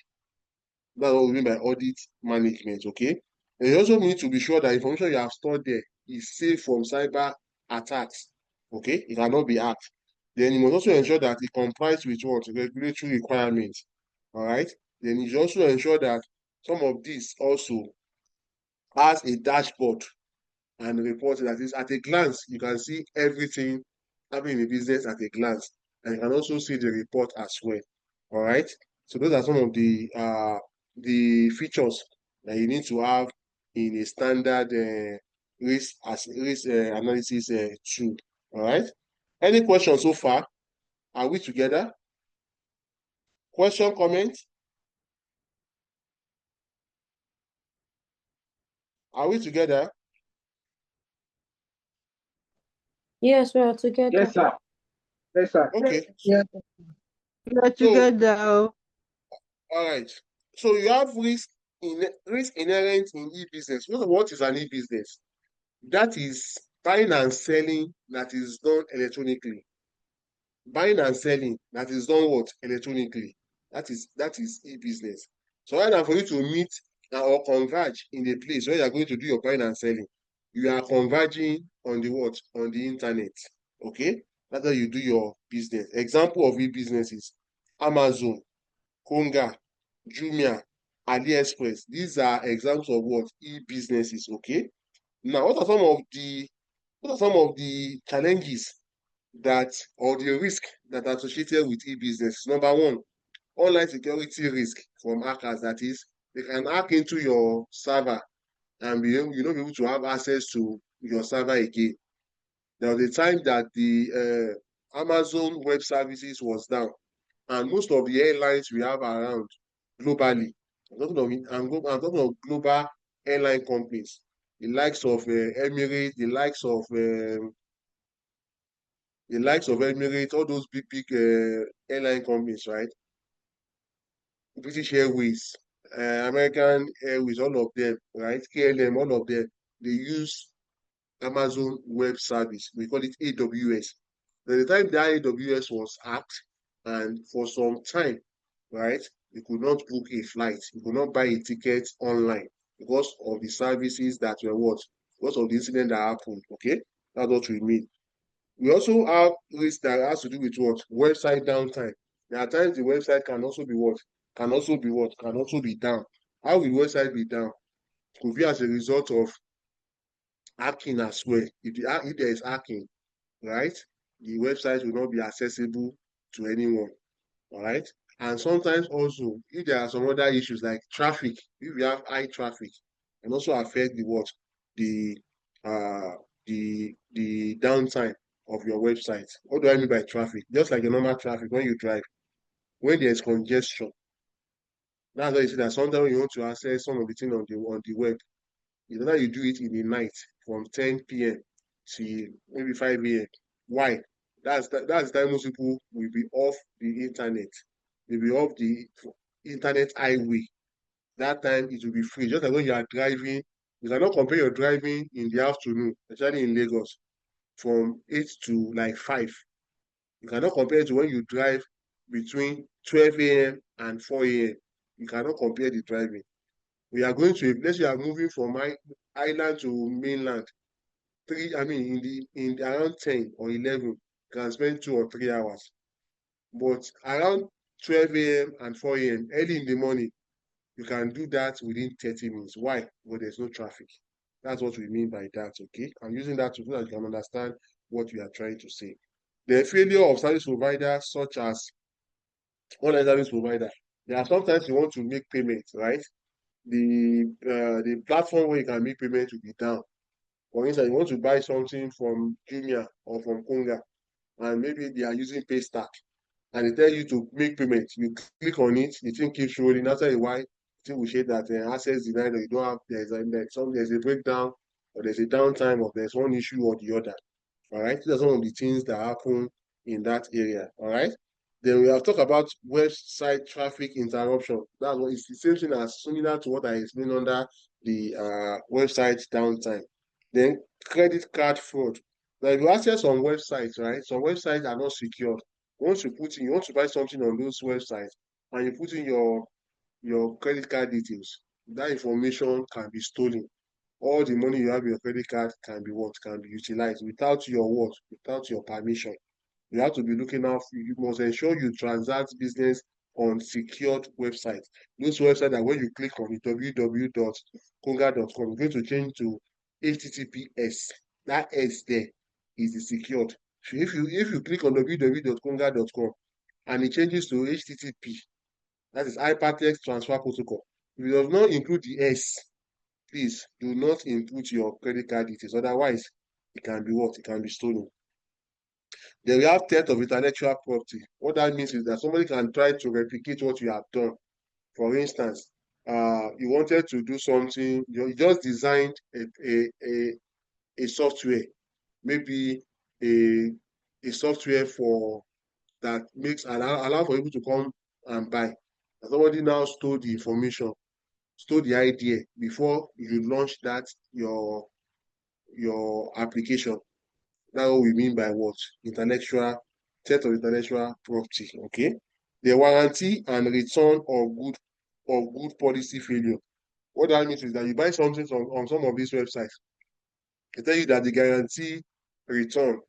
Speaker 1: That's what we mean by audit management. Okay. And you also need to be sure that information you have stored there is safe from cyber attacks. Okay, it cannot be hacked. Then you must also ensure that it complies with what regulatory requirements. All right. Then you should also ensure that some of this also has a dashboard and report that is at a glance. You can see everything happening in the business at a glance, and you can also see the report as well. All right. So those are some of the features that you need to have in a standard risk analysis tool. All right. Any questions so far? Are we together? Question, comment? Are we together?
Speaker 2: Yes, we are together.
Speaker 4: Yes, sir. Yes, sir.
Speaker 1: Okay.
Speaker 3: Yeah. We are
Speaker 1: So,
Speaker 3: together. Oh.
Speaker 1: all right. So you have risk inherent in e-business. What is an e-business? That is buying and selling that is done electronically. Buying and selling that is done what? Electronically. That is e-business. So rather than for you to meet or converge in a place where you are going to do your buying and selling, you are converging on the what? On the internet. Okay? That's how you do your business. Example of e-business is Amazon, Konga, Jumia, AliExpress. These are examples of what? E-businesses. Okay? Now, what are some of the challenges or the risk that are associated with e-business? Number one, online security risk from hackers. That is, they can hack into your server and you not be able to have access to your server again. There was a time that the Amazon Web Services was down, and most of the airlines we have around globally, I'm talking of global airline companies, the likes of Emirates, Emirates, all those big airline companies, right? British Airways, American Airways, all of them, right? KLM, all of them, they use Amazon Web Service. We call it AWS. By the time that AWS was hacked, and for some time, right, you could not book a flight, you could not buy a ticket online because of the services that were what? Because of the incident that happened. Okay, that's what we mean. We also have risk that has to do with what? Website downtime. There are times the website can also be what? Can also be what? Can also be down. How will the website be down? Could be as a result of hacking as well. If there is hacking, right, the website will not be accessible to anyone. All right. And sometimes also, if there are some other issues like traffic, if you have high traffic, can also affect the what? The uh the downtime of your website. What do I mean by traffic? Just like a normal traffic when you drive, when there's congestion, that's why you see that sometimes when you want to access some of the thing on the web, it's better you do it in the night from 10 p.m. to maybe 5 a.m. Why? That's the time most people will be off the internet. They'll be off the internet highway. That time it will be free. Just like when you are driving, you cannot compare your driving in the afternoon, especially in Lagos, from 8 to like 5. You cannot compare it to when you drive between 12 a.m. and 4 a.m. You cannot compare the driving. We are going to, let's say you are moving from island to mainland, in the around 10 or 11, you can spend 2 or 3 hours. But around 12 a.m. and 4 a.m., early in the morning, you can do that within 30 minutes. Why? Because there's no traffic. That's what we mean by that, okay? I'm using that so that you can understand what we are trying to say. The failure of service providers such as online service provider, there are sometimes you want to make payments, right? The platform where you can make payment will be down. For instance, you want to buy something from Jumia or from Konga, and maybe they are using Paystack, and they tell you to make payment. You click on it, the thing keeps rolling. After a while, the thing will say that access denied, or you don't have, there's a breakdown, or there's a downtime, or there's one issue or the other. All right, these are some of the things that happen in that area. All right. Then we have talked about website traffic interruption. That's what it's the same thing as similar to what I explained under the website downtime. Then credit card fraud. Now, if you access some websites, right? Some websites are not secured. Once you want to buy something on those websites, and you put in your credit card details, that information can be stolen. All the money you have in your credit card can be what? Can be utilized without your what? Without your permission. You have to be looking out. You must ensure you transact business on secured websites. Those websites that when you click on it, www.konga.com, going to change to HTTPS. That S there is the secured. So if you click on www.konga.com and it changes to HTTP, that is Hypertext Transfer Protocol. If it does not include the S, please do not input your credit card details. Otherwise, it can be what? It can be stolen. Then we have theft of intellectual property. What that means is that somebody can try to replicate what you have done. For instance, you wanted to do something, you just designed a software, maybe a, a software for that makes allow for people to come and buy. And somebody now stole the information, stole the idea before you launch that your application. That's what we mean by what? Theft of intellectual property. Okay. The warranty and return of good policy failure. What that means is that you buy something on some of these websites, they tell you that the guarantee return.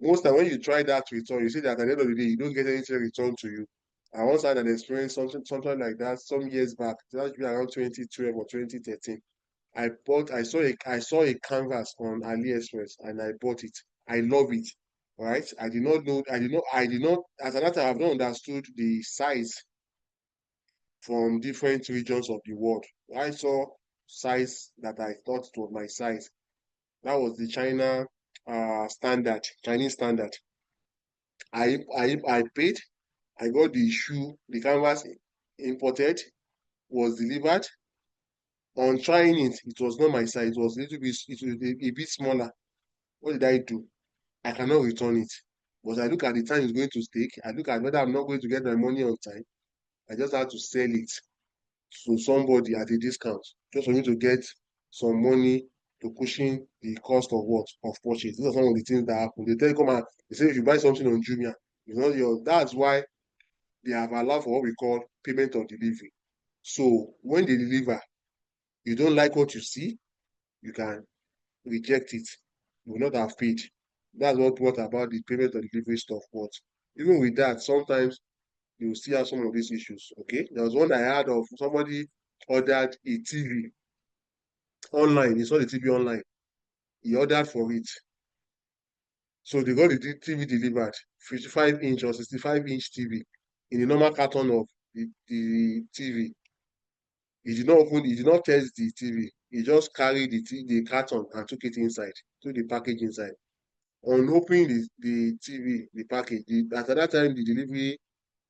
Speaker 1: Most time when you try that return, you see that at the end of the day, you don't get anything returned to you. I once had an experience, something like that some years back. That should be around 2012 or 2013. I saw a canvas on AliExpress and I bought it. I love it. Right? I did not know, I did not, at that time, I've not understood the size from different regions of the world. I saw size that I thought it was my size. That was the China standard, Chinese standard. I paid, I got the shoe, the canvas imported, was delivered. On trying it, it was not my size, it was a little bit, it was a bit smaller. What did I do? I cannot return it. But I look at the time it's going to take, I look at whether I'm not going to get my money on time. I just had to sell it to somebody at a discount just for me to get some money to cushion the cost of what? Of purchase. These are some of the things that happen. They tell you, come and they say if you buy something on Jumia, it's not your, that's why they have allowed for what we call payment on delivery. So when they deliver, you don't like what you see, you can reject it. You will not have paid. That's what brought about the payment on delivery stuff. But even with that, sometimes you will still have some of these issues. Okay. There was one I heard of somebody ordered a TV online. He saw the TV online. He ordered for it. So they got the TV delivered, 55-inch or 65-inch TV in the normal carton of the TV. He did not open, he did not test the TV. He just carried the carton and took it inside, took the package inside. On opening the TV, the package, at that time, the delivery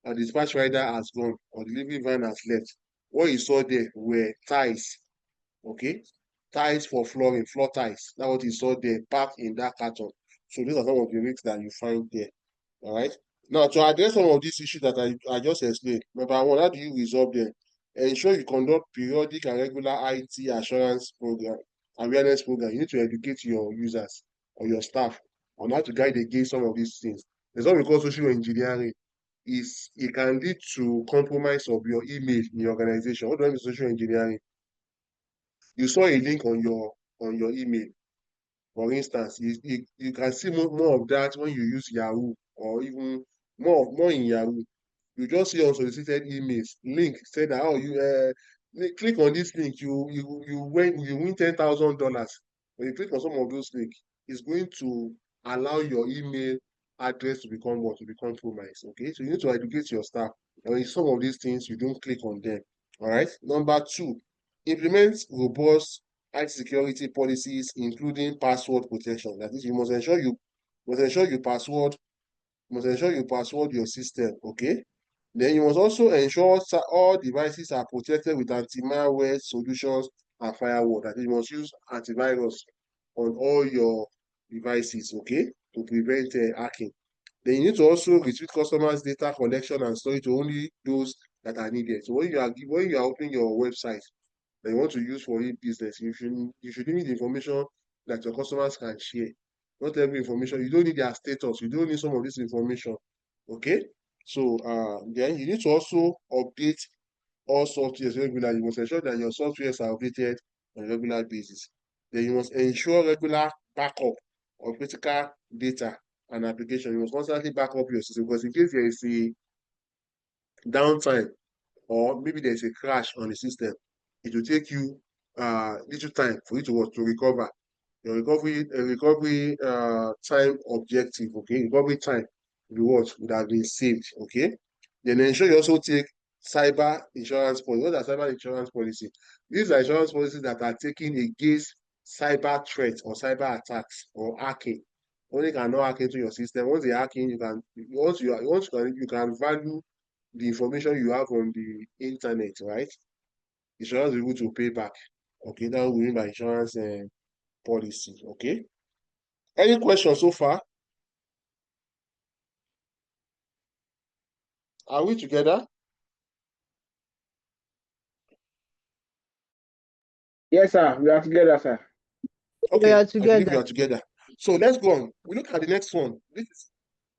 Speaker 1: and the dispatch rider has gone, or delivery van has left. What he saw there were tiles, okay? Tiles for flooring, floor tiles. That's what he saw there, packed in that carton. So these are some of the risks that you find there, all right? Now, to address some of these issues that I just explained, number one, how do you resolve them? Ensure you conduct periodic and regular IT assurance program, awareness program. You need to educate your users or your staff on how to guide against some of these things. There's what we call social engineering. It can lead to compromise of your image in your organization. What do I mean social engineering? You saw a link on your email. For instance, you can see more of that when you use Yahoo or even more in Yahoo. You just see unsolicited emails, link say that oh you click on this link, you win $10,000. When you click on some of those links, it's going to allow your email address to become what? To become compromised. Okay, so you need to educate your staff. And in some of these things, you don't click on them. All right. Number two, implement robust IT security policies, including password protection. That is, you must ensure you password your system. Okay. Then you must also ensure all devices are protected with anti-malware solutions and firewall. That is, you must use antivirus on all your devices, okay, to prevent hacking. Then you need to also restrict customers' data collection and storage to only those that are needed. So when you are opening your website that you want to use for e-business, you should limit the information that your customers can share. Not every information. You don't need their status. You don't need some of this information. Okay. So then you need to also update all softwares regularly. You must ensure that your softwares are updated on a regular basis. Then you must ensure regular backup of critical data and application. You must constantly back up your system because in case there is a downtime or maybe there's a crash on the system, it will take you little time for you to recover. Your recovery time objective, okay? Recovery time rewards would have been saved, okay? Then ensure you also take cyber insurance policy. What are cyber insurance policy? These are insurance policies that are taken against cyber threats or cyber attacks or hacking. Only cannot hack into your system. Once they hack in, you can value the information you have on the internet, right? Insurance will be able to pay back. Okay, that will mean by insurance policy. Okay. Any questions so far? Are we together?
Speaker 4: Yes, sir. We are together, sir.
Speaker 3: We
Speaker 1: Okay,
Speaker 3: are
Speaker 1: I believe we
Speaker 3: together.
Speaker 1: are together. So let's go on. We look at the next one.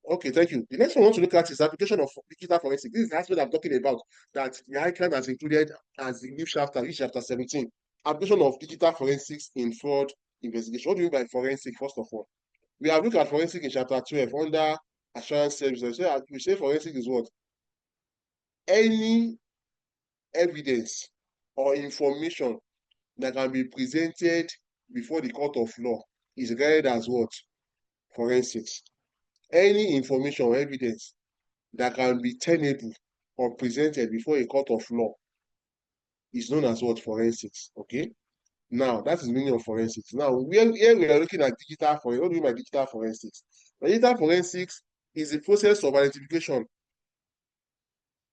Speaker 1: Okay, thank you. The next one I want to look at is application of digital forensics. This is the aspect I'm talking about that the ICAN has included as the new chapter, which chapter 17. Application of digital forensics in fraud investigation. What do you mean by forensic, first of all? We have looked at forensic in chapter 12 under assurance services. So we say forensic is what? Any evidence or information that can be presented before the court of law is regarded as what? Forensics. Any information or evidence that can be tenable or presented before a court of law is known as what? Forensics. Okay. Now, that is the meaning of forensics. Now, here we are looking at digital forensics. What do you mean by digital forensics? Digital forensics is the process of identification,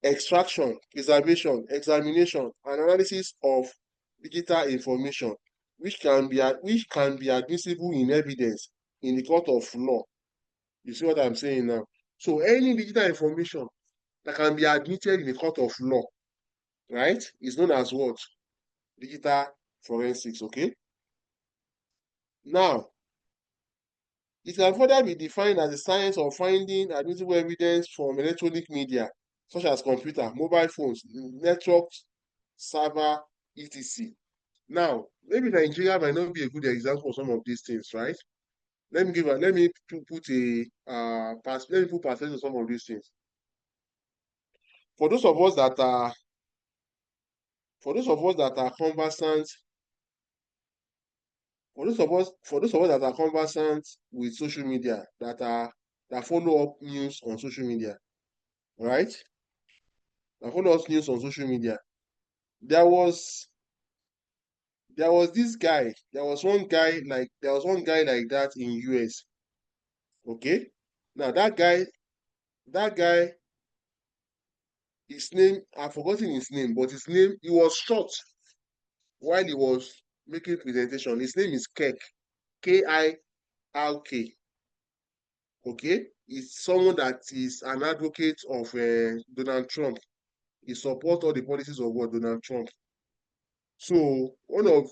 Speaker 1: extraction, preservation, examination, and analysis of digital information, which can be admissible in evidence in the court of law. You see what I'm saying now? So any digital information that can be admitted in the court of law, right, is known as what? Digital forensics. Okay. Now, it can further be defined as the science of finding admissible evidence from electronic media, such as computer, mobile phones, networks, server, etc. Now, maybe Nigeria might not be a good example of some of these things, right? Let me put percentage of some of these things. For those of us that are conversant, with social media, that follow up news on social media, right? That follow up news on social media. There was this guy. There was one guy like that in US. Okay. Now that guy, his name, I've forgotten his name, but he was shot while he was making presentation. His name is Kirk, Kirk. Okay, he's someone that is an advocate of Donald Trump. He supports all the policies of Donald Trump. So one of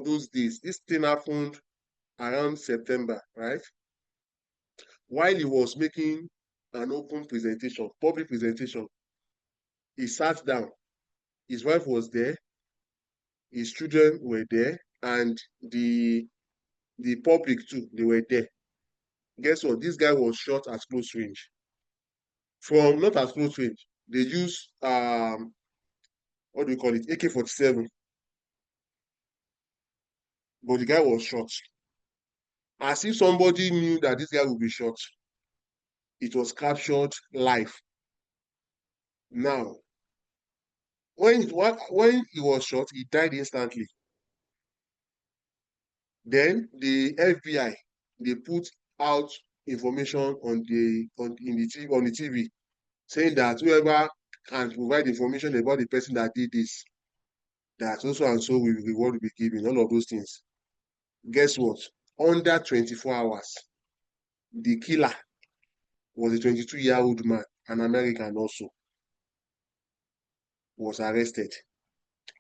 Speaker 1: those days, this thing happened around September, right? While he was making an open presentation, public presentation, he sat down. His wife was there, his children were there, and the public too, they were there. Guess what? This guy was shot at close range. From not at close range, they use what do you call it? AK-47. But the guy was shot. As if somebody knew that this guy would be shot. It was captured live. Now, when he was shot, he died instantly. Then the FBI, they put out information on the TV saying that whoever can provide information about the person that did this, that also and so will reward will be given, all of those things. Guess what? Under 24 hours, the killer was a 22-year-old man, an American also, was arrested.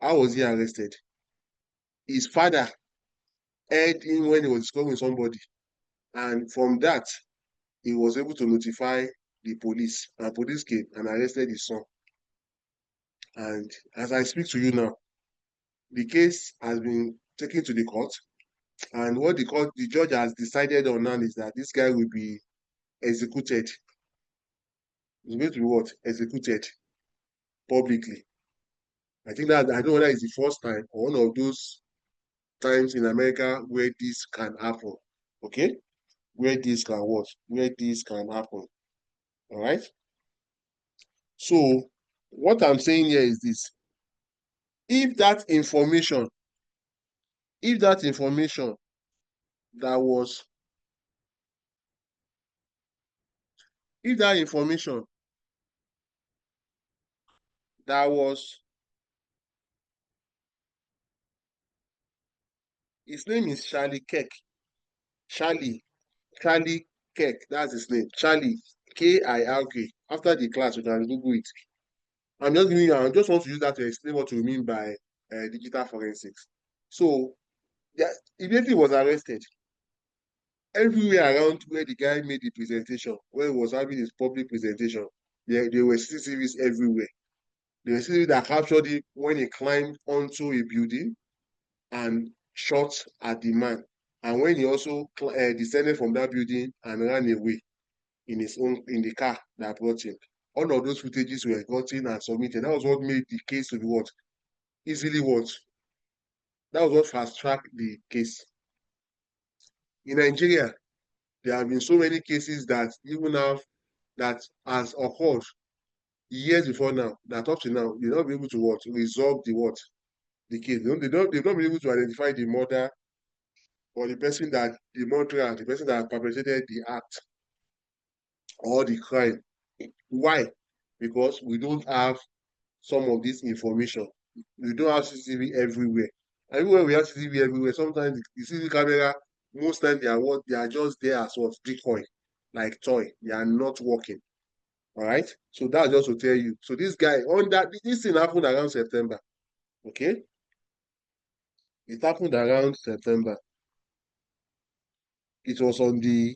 Speaker 1: How was he arrested? His father heard him when he was discussing with somebody, and from that, he was able to notify the police, and police came and arrested his son. And as I speak to you now, the case has been taken to the court, and what the judge has decided on now is that this guy will be executed. He's going to be what? Executed publicly. I think that I don't know whether it's the first time or one of those times in America where this can happen. Okay? Where this can what? Where this can happen. All right? So, what I'm saying here is this. If that information that was if that information that was his name is Charlie Kirk. Charlie Kirk, that's his name. Charlie Kirk. After the class, you can Google it. I just want to use that to explain what we mean by digital forensics. So, yeah, immediately was arrested. Everywhere around where the guy made the presentation, where he was having his public presentation, there were CCTVs everywhere. There were CCTVs that captured him when he climbed onto a building and shot at the man, and when he also descended from that building and ran away in the car that brought him. All of those footages were gotten and submitted. That was what made the case to be what? Easily what? That was what fast-tracked the case. In Nigeria, there have been so many cases that even now that has occurred years before now, that up to now, they've not been able to what? Resolve the case. They've not been able to identify the murder or the person that the murderer, the person that perpetrated the act or the crime. Why? Because we don't have some of this information. We don't have CCTV everywhere. Everywhere we have CCTV everywhere, sometimes the CCTV camera, most times they are just there as what decoy, like toy. They are not working. All right. So that's just to tell you. So this guy on that this thing happened around September. Okay. It happened around September. It was on the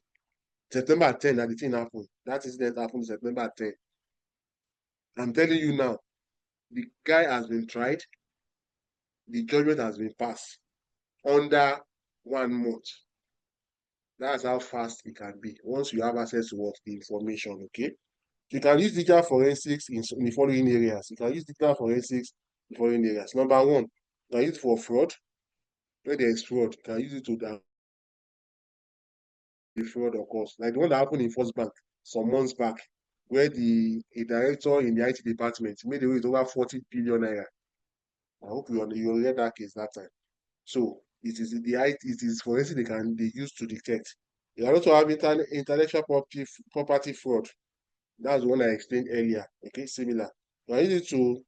Speaker 1: September 10 that the thing happened. That incident happened September 10. I'm telling you now, the guy has been tried, the judgment has been passed under 1 month. That's how fast it can be once you have access to what the information. Okay. You can use digital forensics in the following areas. You can use digital forensics in the following areas. Number one, you can use it for fraud. Where there is fraud, you can use it to the fraud occurs. Like the one that happened in First Bank some months back, where a director in the IT department made away with over 40 billion naira. I hope you read that case that time. So it is forensic they use to detect. You also have intellectual property fraud. That's the one I explained earlier. Okay, similar. You use it to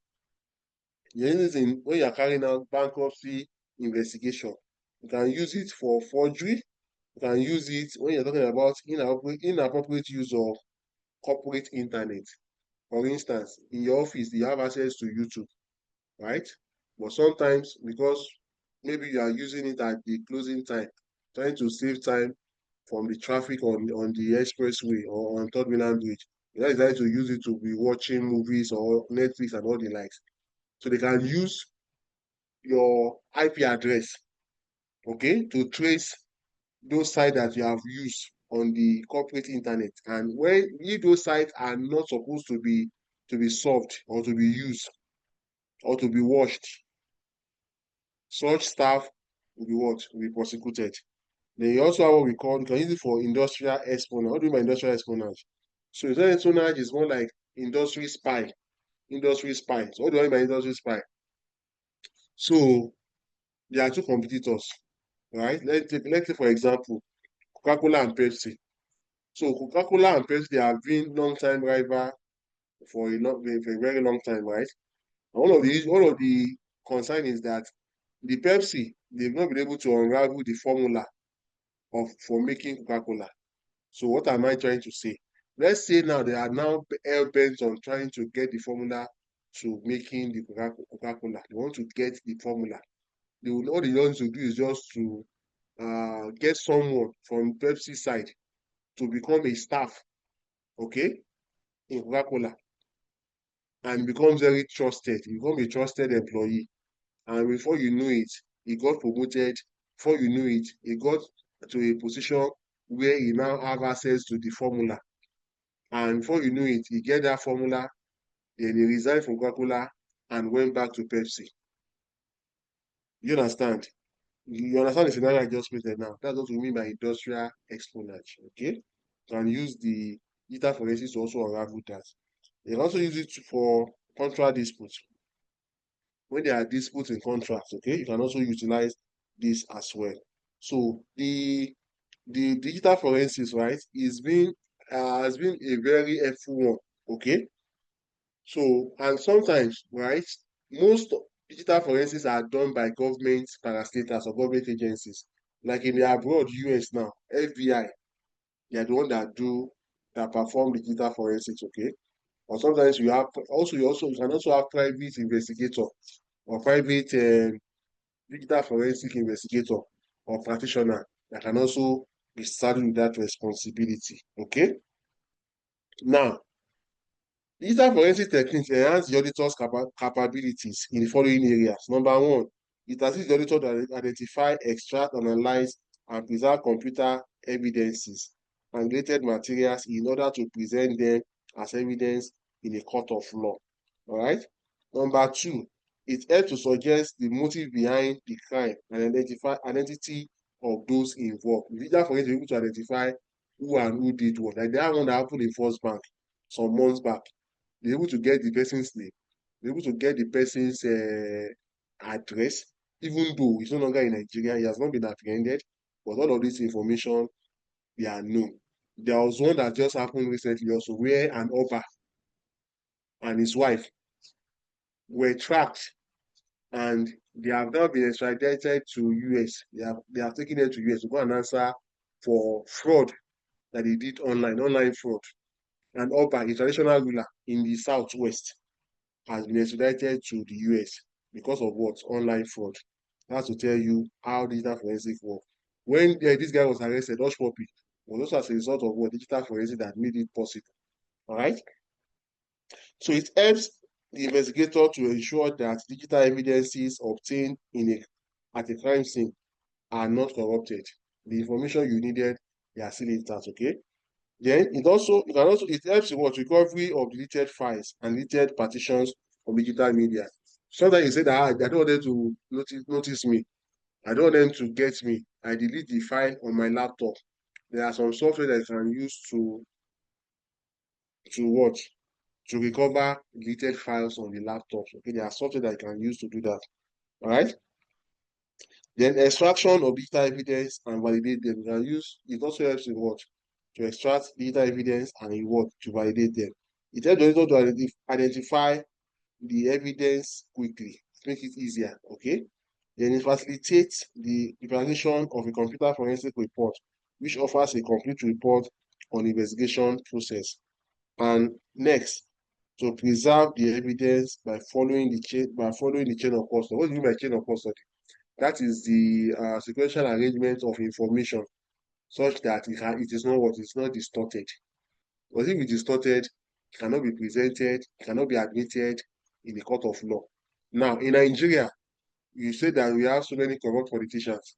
Speaker 1: you use it in when you are carrying out bankruptcy investigation. You can use it for forgery. You can use it when you're talking about inappropriate use of corporate internet. For instance, in your office, you have access to YouTube, right? But sometimes, because maybe you are using it at the closing time, trying to save time from the traffic on the expressway or on Third Mainland Bridge, you decide to use it to be watching movies or Netflix and all the likes. So they can use your IP address, okay, to trace those sites that you have used on the corporate internet. And if those sites are not supposed to be solved or to be used or to be watched, such staff will be what? Will be prosecuted. Then you also have what we call, you can use it for industrial espionage. What do you mean by industrial espionage? So industrial espionage is more like industry spy. Industry spy. So what do I mean by industry spy? So there are two competitors, right? Let's take for example, Coca-Cola and Pepsi. So Coca-Cola and Pepsi, they have been long-time rival for for a very long time, right? And one of the concern is that the Pepsi, they've not been able to unravel the formula for making Coca-Cola. So what am I trying to say? Let's say now they are now hell bent on trying to get the formula to making the Coca-Cola. They want to get the formula. All they want to do is just to get someone from Pepsi side to become a staff, okay, in Coca-Cola, and becomes very trusted. He become a trusted employee. And before you know it, he got promoted. Before you know it, he got to a position where he now have access to the formula. And before you know it, he get that formula, then he resigned from Coca-Cola and went back to Pepsi. You understand? You understand the scenario I just painted now? That's what we mean by industrial espionage. Okay? You can use the data forensics to also unravel that. You can also use it for contract disputes. When there are disputes in contracts, okay, you can also utilize this as well. So the digital forensics, right, has been a very helpful one. Okay. So and sometimes, right, most digital forensics are done by government parastatals or government agencies. Like in the abroad, US now, FBI, they are the one that perform digital forensics, okay? Or sometimes you can also have private investigator or private digital forensic investigator or practitioner that can also be saddled with that responsibility. Okay. Now, digital forensic techniques enhance the auditor's capabilities in the following areas. Number one, it assists the auditor to identify, extract, analyze, and preserve computer evidences and related materials in order to present them as evidence in a court of law. All right. Number two, it helps to suggest the motive behind the crime and identify identity of those involved. Digital forensic is able to identify who and who did what. Like that one that happened in First Bank some months back. be able to get the person's name, be able to get the person's address, even though he's no longer in Nigeria, he has not been apprehended, but all of this information, they are known. There was one that just happened recently also, where an Oba and his wife were tracked, and they have now been extradited to US. They have taken them to US to go and answer for fraud that they did online fraud. And Oba, a traditional ruler in the Southwest, has been extradited to the US because of what? Online fraud. That's to tell you how digital forensic work. When this guy was arrested, Hush Puppy was also as a result of what digital forensic that made it possible. All right. So it helps the investigator to ensure that digital evidences obtained at a crime scene are not corrupted. The information you needed, they are still intact, okay? Then it helps in what recovery of deleted files and deleted partitions of digital media. Sometimes you say that I don't want them to notice me. I don't want them to get me. I delete the file on my laptop. There are some software that you can use to watch to recover deleted files on the laptops. Okay, there are software that you can use to do that. All right. Then extraction of digital evidence and validate them. You can use it also helps in what to extract digital evidence and in what to validate them. It helps the auditor to identify the evidence quickly, make it easier. Okay. Then it facilitates the preparation of a computer forensic report, which offers a complete report on the investigation process. And next, to preserve the evidence by following the chain of custody. What do you mean by chain of custody? That is the sequential arrangement of information such that it is not what is not distorted. Because if it is distorted, it cannot be presented, it cannot be admitted in the court of law. Now, in Nigeria, you say that we have so many corrupt politicians.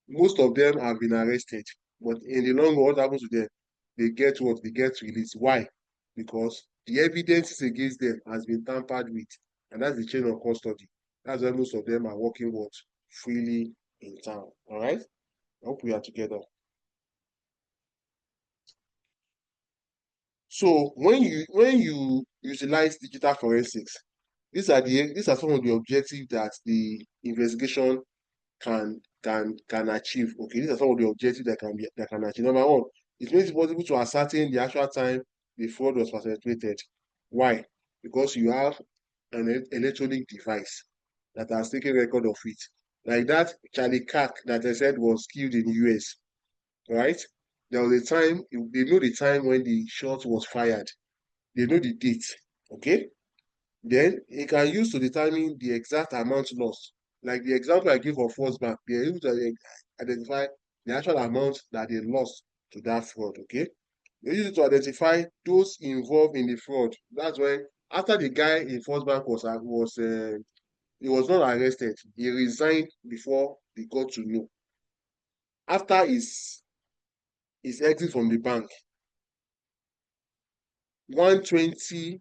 Speaker 1: Most of them have been arrested, but in the long run, what happens to them? They get what? They get released. Why? Because the evidence against them has been tampered with, and that's the chain of custody. That's why most of them are working what? Freely in town. All right? I hope we are together. So when you utilize digital forensics, these are some of the objectives that the investigation can achieve. Okay, these are some of the objectives that can achieve. Number one, it makes it possible to ascertain the actual time the fraud was perpetrated. Why? Because you have an electronic device that has taken record of it. Like that Charlie Kirk that I said was killed in the US, right? There was a time, they know the time when the shot was fired. They know the date, okay? Then it can use to determine the exact amount lost. Like the example I gave of First Bank, they're able to identify the actual amount that they lost to that fraud, okay? They use it to identify those involved in the fraud. That's when, after the guy in First Bank he was not arrested, he resigned before they got to know. After his exit from the bank, 120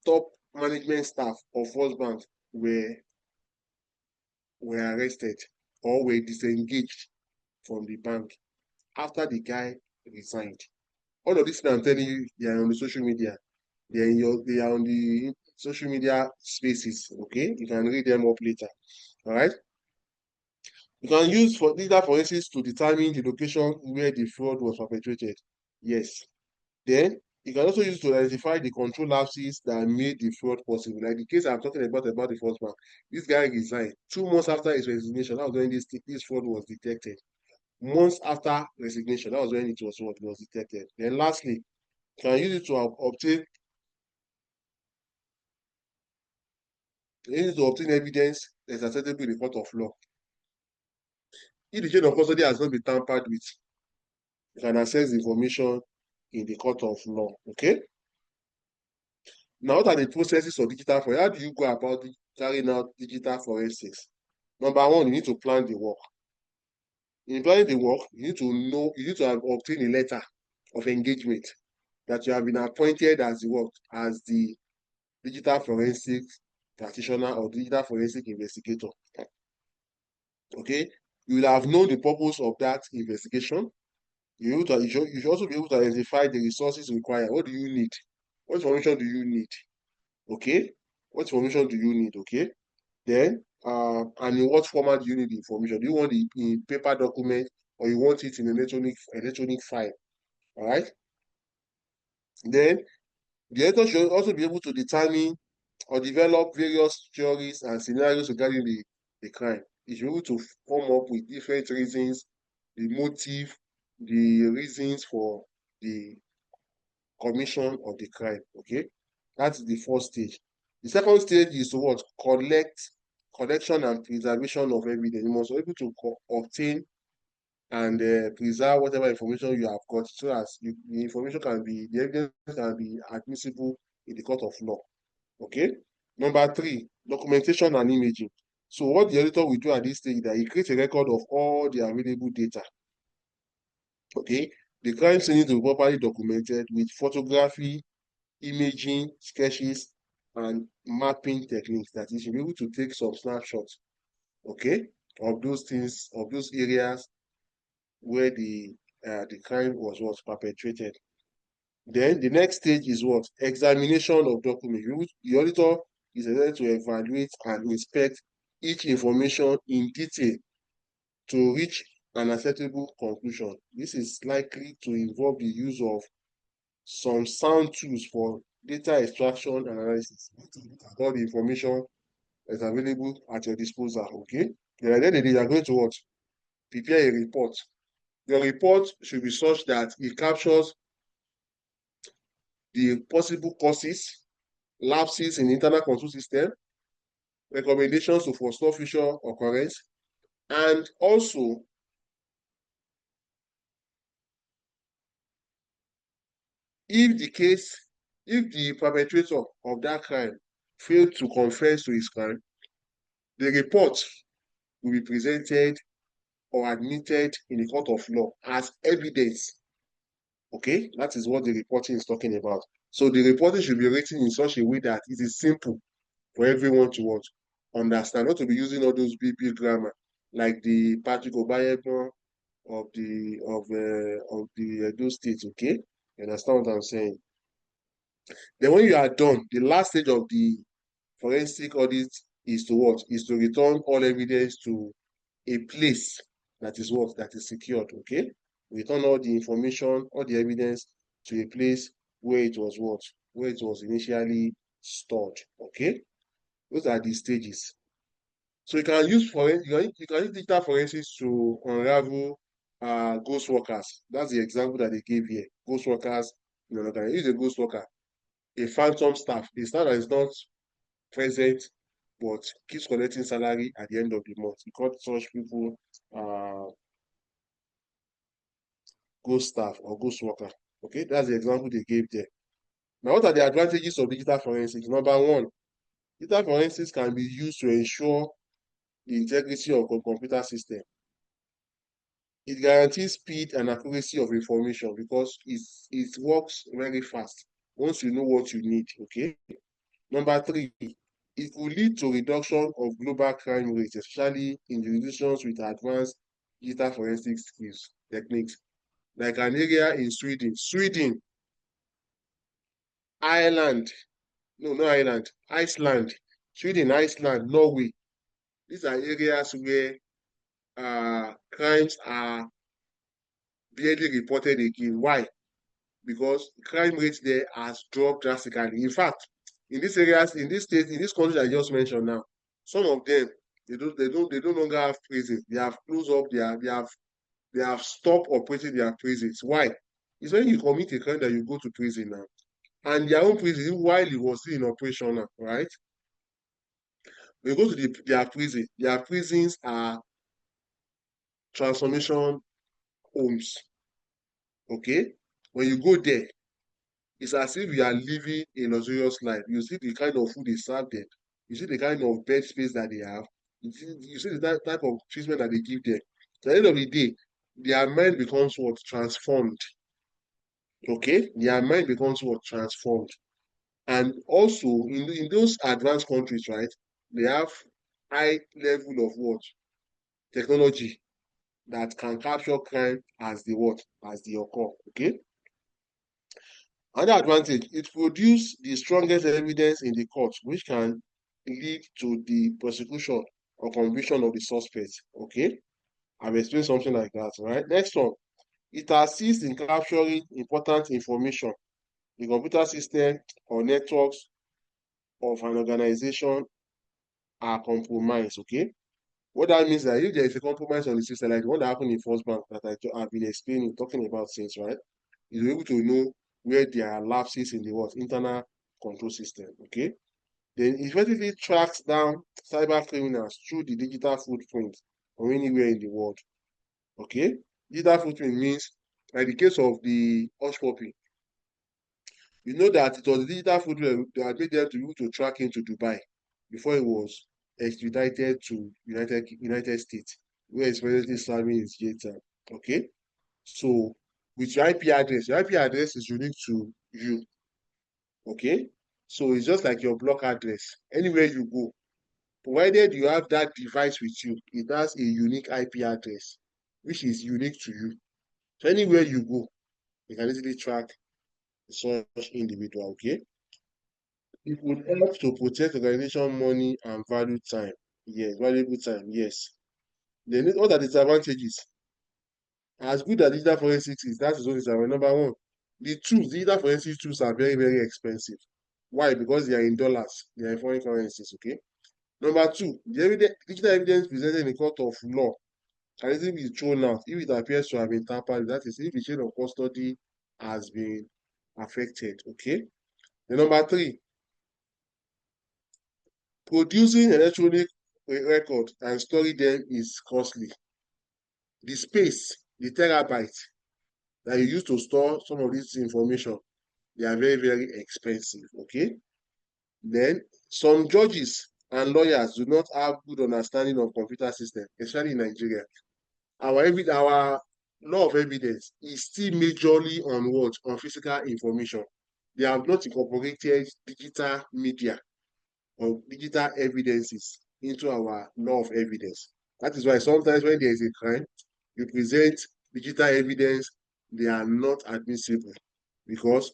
Speaker 1: top management staff of First Bank were arrested or were disengaged from the bank after the guy resigned. All of this I'm telling you, they are on the social media. They are on the social media spaces. Okay, you can read them up later. All right. You can use for digital forensics to determine the location where the fraud was perpetrated. Yes. Then you can also use to identify the control lapses that made the fraud possible. Like the case I'm talking about the First Bank. This guy resigned 2 months after his resignation. That was when this fraud was detected. Months after resignation, that was when it was detected. Then lastly, you can use it to obtain evidence that is acceptable in the court of law. If the chain of custody has not been tampered with, you can access the information in the court of law. Okay? Now, what are the processes of digital forensics? How do you go about carrying out digital forensics? Number one, you need to plan the work. In planning the work, you need to have obtained a letter of engagement that you have been appointed as the digital forensic practitioner or digital forensic investigator. Okay, you will have known the purpose of that investigation. You should also be able to identify the resources required. What do you need? What information do you need? Okay, what information do you need? Okay, then and in what format do you need the information? Do you want it in paper document or you want it in electronic file? All right. Then the editor should also be able to determine or develop various theories and scenarios regarding the crime. It should be able to come up with different reasons, the motive, the reasons for the commission of the crime. Okay, that's the first stage. The second stage is to what? Collection and preservation of evidence. You must be able to obtain and preserve whatever information you have got so as the information can be, the evidence can be admissible in the court of law. Okay. Number three, documentation and imaging. So what the auditor will do at this stage is that he creates a record of all the available data. Okay. The crime scene needs to be properly documented with photography, imaging, sketches, and mapping techniques. That is, you'll be able to take some snapshots, okay, of those things, of those areas where the crime was perpetrated. Then the next stage is what? Examination of documents. The auditor is able to evaluate and inspect each information in detail to reach an acceptable conclusion. This is likely to involve the use of some sound tools for data extraction and analysis. All the information is available at your disposal, okay? Then at the end of the day, you are going to what? Prepare a report. Your report should be such that it captures the possible causes, lapses in internal control system, recommendations to forestall future occurrence, and also if the perpetrator of that crime failed to confess to his crime, the report will be presented or admitted in the court of law as evidence. Okay, that is what the reporting is talking about. So the reporting should be written in such a way that it is simple for everyone to what? Understand, not to be using all those big grammar like the Patrick Obayekon of the those states. Okay, you understand what I'm saying? Then when you are done, the last stage of the forensic audit is to what? Is to return all evidence to a place that is what? That is secured. Okay, return all the information, all the evidence to a place where it was what? Where it was initially stored. Okay, those are the stages. So you can use digital forensics to unravel ghost workers. That's the example that they gave here. Ghost workers, you know, can use a ghost worker, a phantom staff, a staff that is not present but keeps collecting salary at the end of the month. We call such people ghost staff or ghost worker. Okay, that's the example they gave there. Now, what are the advantages of digital forensics? Number one, digital forensics can be used to ensure the integrity of a computer system. It guarantees speed and accuracy of information because it works very fast once you know what you need. Okay. Number three, it will lead to reduction of global crime rates, especially in jurisdictions with advanced digital forensic skills techniques, like an area in Sweden, Ireland, no, not Ireland, Iceland, Sweden, Iceland, Norway. These are areas where crimes are barely reported again. Why? Because crime rates there has dropped drastically. In fact, in these areas, in this state, in this country I just mentioned now, some of them they no longer have prisons. They have closed up they have stopped operating their prisons. Why? It's when you commit a crime that you go to prison now. And their own prison, while it was still in operation now, right? When you go to their prisons are transformation homes. Okay? When you go there, it's as if you are living a luxurious life. You see the kind of food they serve them. You see the kind of bed space that they have. You see the type of treatment that they give them. At the end of the day, their mind becomes what? Transformed. Okay? Their mind becomes what? Transformed. And also, in those advanced countries, right, they have high level of what? Technology that can capture crime as the what? As they occur. Okay? Another advantage, it produces the strongest evidence in the court, which can lead to the prosecution or conviction of the suspect. Okay, I've explained something like that, right? Next one, it assists in capturing important information. The computer system or networks of an organization are compromised. Okay, what that means is that if there is a compromise on the system, like the one that happened in First Bank that I've been explaining, talking about since, right? You're able to know where there are lapses in the what internal control system. Okay, then it effectively tracks down cyber criminals through the digital footprint or anywhere in the world. Okay, digital footprint means, like the case of the hush puppy, you know that it was the digital footprint that made them to be able to track into Dubai before it was extradited to United States, where it's presently serving its jail time. Okay, so with your IP address is unique to you. Okay, so it's just like your block address. Anywhere you go, provided you have that device with you, it has a unique IP address, which is unique to you. So anywhere you go, you can easily track such individual. Okay, it would help to protect organization money and value time. Yes, valuable time. Yes. Then what are the disadvantages? As good as digital forensics is, that is what is our number one. The tools, digital forensics tools are very, very expensive. Why? Because they are in dollars, they are in foreign currencies. Okay. Number two, the digital evidence presented in the court of law can easily be thrown out if it appears to have been tampered. That is, if the chain of custody has been affected. Okay. The number three, producing electronic record and storing them is costly. The space, the terabyte that you use to store some of this information, they are very, very expensive. Okay. Then some judges and lawyers do not have good understanding of computer system, especially in Nigeria. Our law of evidence is still majorly on what? On physical information. They have not incorporated digital media or digital evidences into our law of evidence. That is why sometimes when there is a crime, you present digital evidence, they are not admissible because